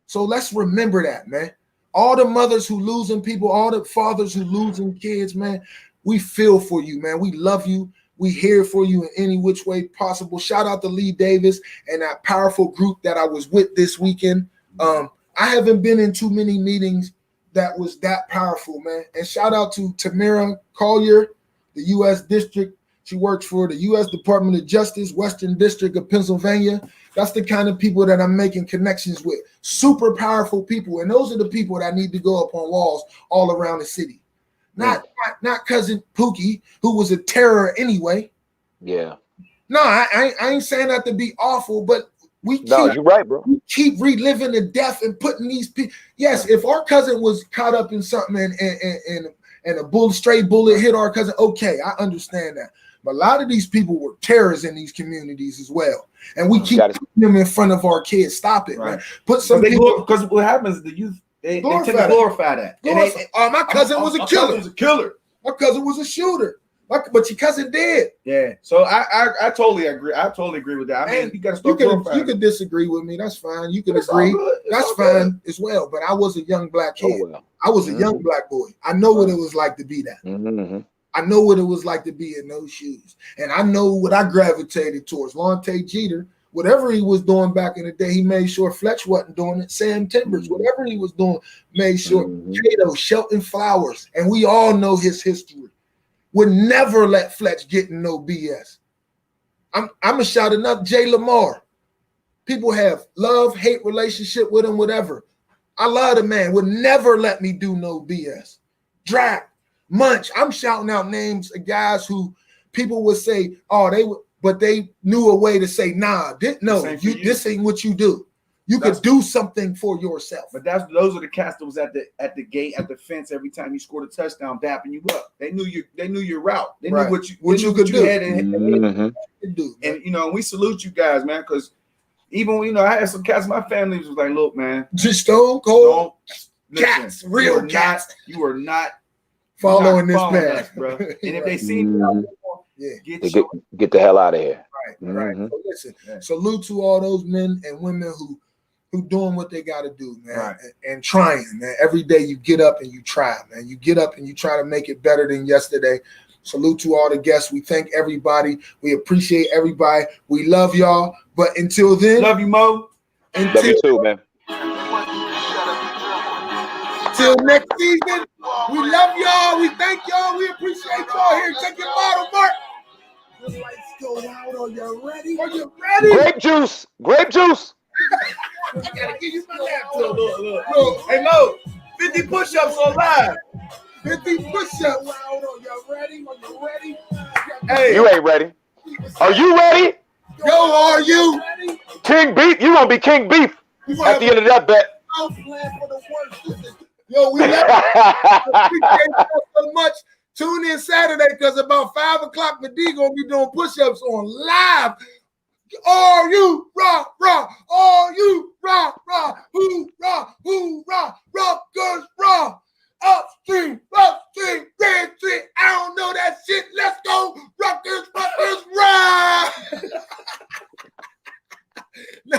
So let's remember that, man. All the mothers who losing people, all the fathers who losing kids, man, we feel for you, man. We love you. We here for you in any which way possible. Shout out to Lee Davis and that powerful group that I was with this weekend. I haven't been in too many meetings that was that powerful, man. And shout out to Tamara Collier, the U.S. District She works for the U.S. Department of Justice, Western District of Pennsylvania. That's the kind of people that I'm making connections with. Super powerful people. And those are the people that need to go up on walls all around the city. Not cousin Pookie, who was a terror anyway. Yeah. No, I ain't saying that to be awful, but you're right, bro. We keep reliving the death and putting these people. Yes, if our cousin was caught up in something and a stray bullet hit our cousin, okay, I understand that. But a lot of these people were terrorists in these communities as well, and we keep putting them in front of our kids. Stop it, man. Put some people, because what happens is the youth they tend to glorify that. My cousin was a killer. My cousin was a shooter. But your cousin did. Yeah. So I totally agree. I totally agree with that. I mean, you got to start glorifying. You could disagree with me. That's fine. You can agree. That's fine as well. But I was a young black kid. I was a young black boy. I know what it was like to be that. Mm-hmm. I know what it was like to be in those shoes. And I know what I gravitated towards. Lonte Jeter, whatever he was doing back in the day, he made sure Fletcher wasn't doing it. Sam Timbers, whatever he was doing, made sure. Cato, Shelton Flowers, and we all know his history. Would never let Fletch get in no BS. I'm going to shout enough Jay Lamar. People have love, hate relationship with him, whatever. I love the man. Would never let me do no BS. Drac, Munch. I'm shouting out names of guys who people would say, but they knew a way to say, nah, this ain't what you do. You could do something for yourself. But those are the cats that was at the gate, at the fence every time you scored a touchdown, dapping you up. They knew your route. They knew what you could do. And we salute you guys, man, because even I had some cats. My family was like, look, man, just stone cold cats, real cats. You are not following this path, bro. And if they see you, get the hell out of here. Right. So listen, salute to all those men and women who doing what they got to do, man, and trying, man. Every day you get up and you try, man. You get up and you try to make it better than yesterday. Salute to all the guests. We thank everybody. We appreciate everybody. We love y'all. But until then, love you, Mo. Love you too, man. Till next season, we love y'all. We thank y'all. We appreciate y'all. Here, take your bottle, Mark. The lights go out. Are you ready? Are you ready? Grape juice. Grape juice. I gotta give you my laptop. Look. Hey, Mo, 50 push-ups on live. 50 push-ups. Are you ready? Are you ready? Hey, you ain't ready. Are you ready? Yo, are you? King Beef. You gonna be King Beef at the end of that bet. Yo, we love you. Appreciate you so much. Tune in Saturday because about 5 o'clock, Madei gonna be doing push-ups on live. Are you raw? Are you raw? Hoorah, Rutgers raw. Upstream, Grand Street. I don't know that shit. Let's go, Rutgers raw. No,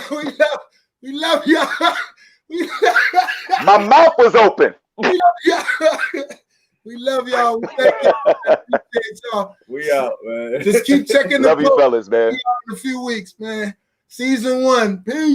we love y'all. My mouth was open. We love y'all. We thank you. Appreciate y'all. We out, man. Just keep checking the Love you, fellas, man. In a few weeks, man. Season 1. Peace.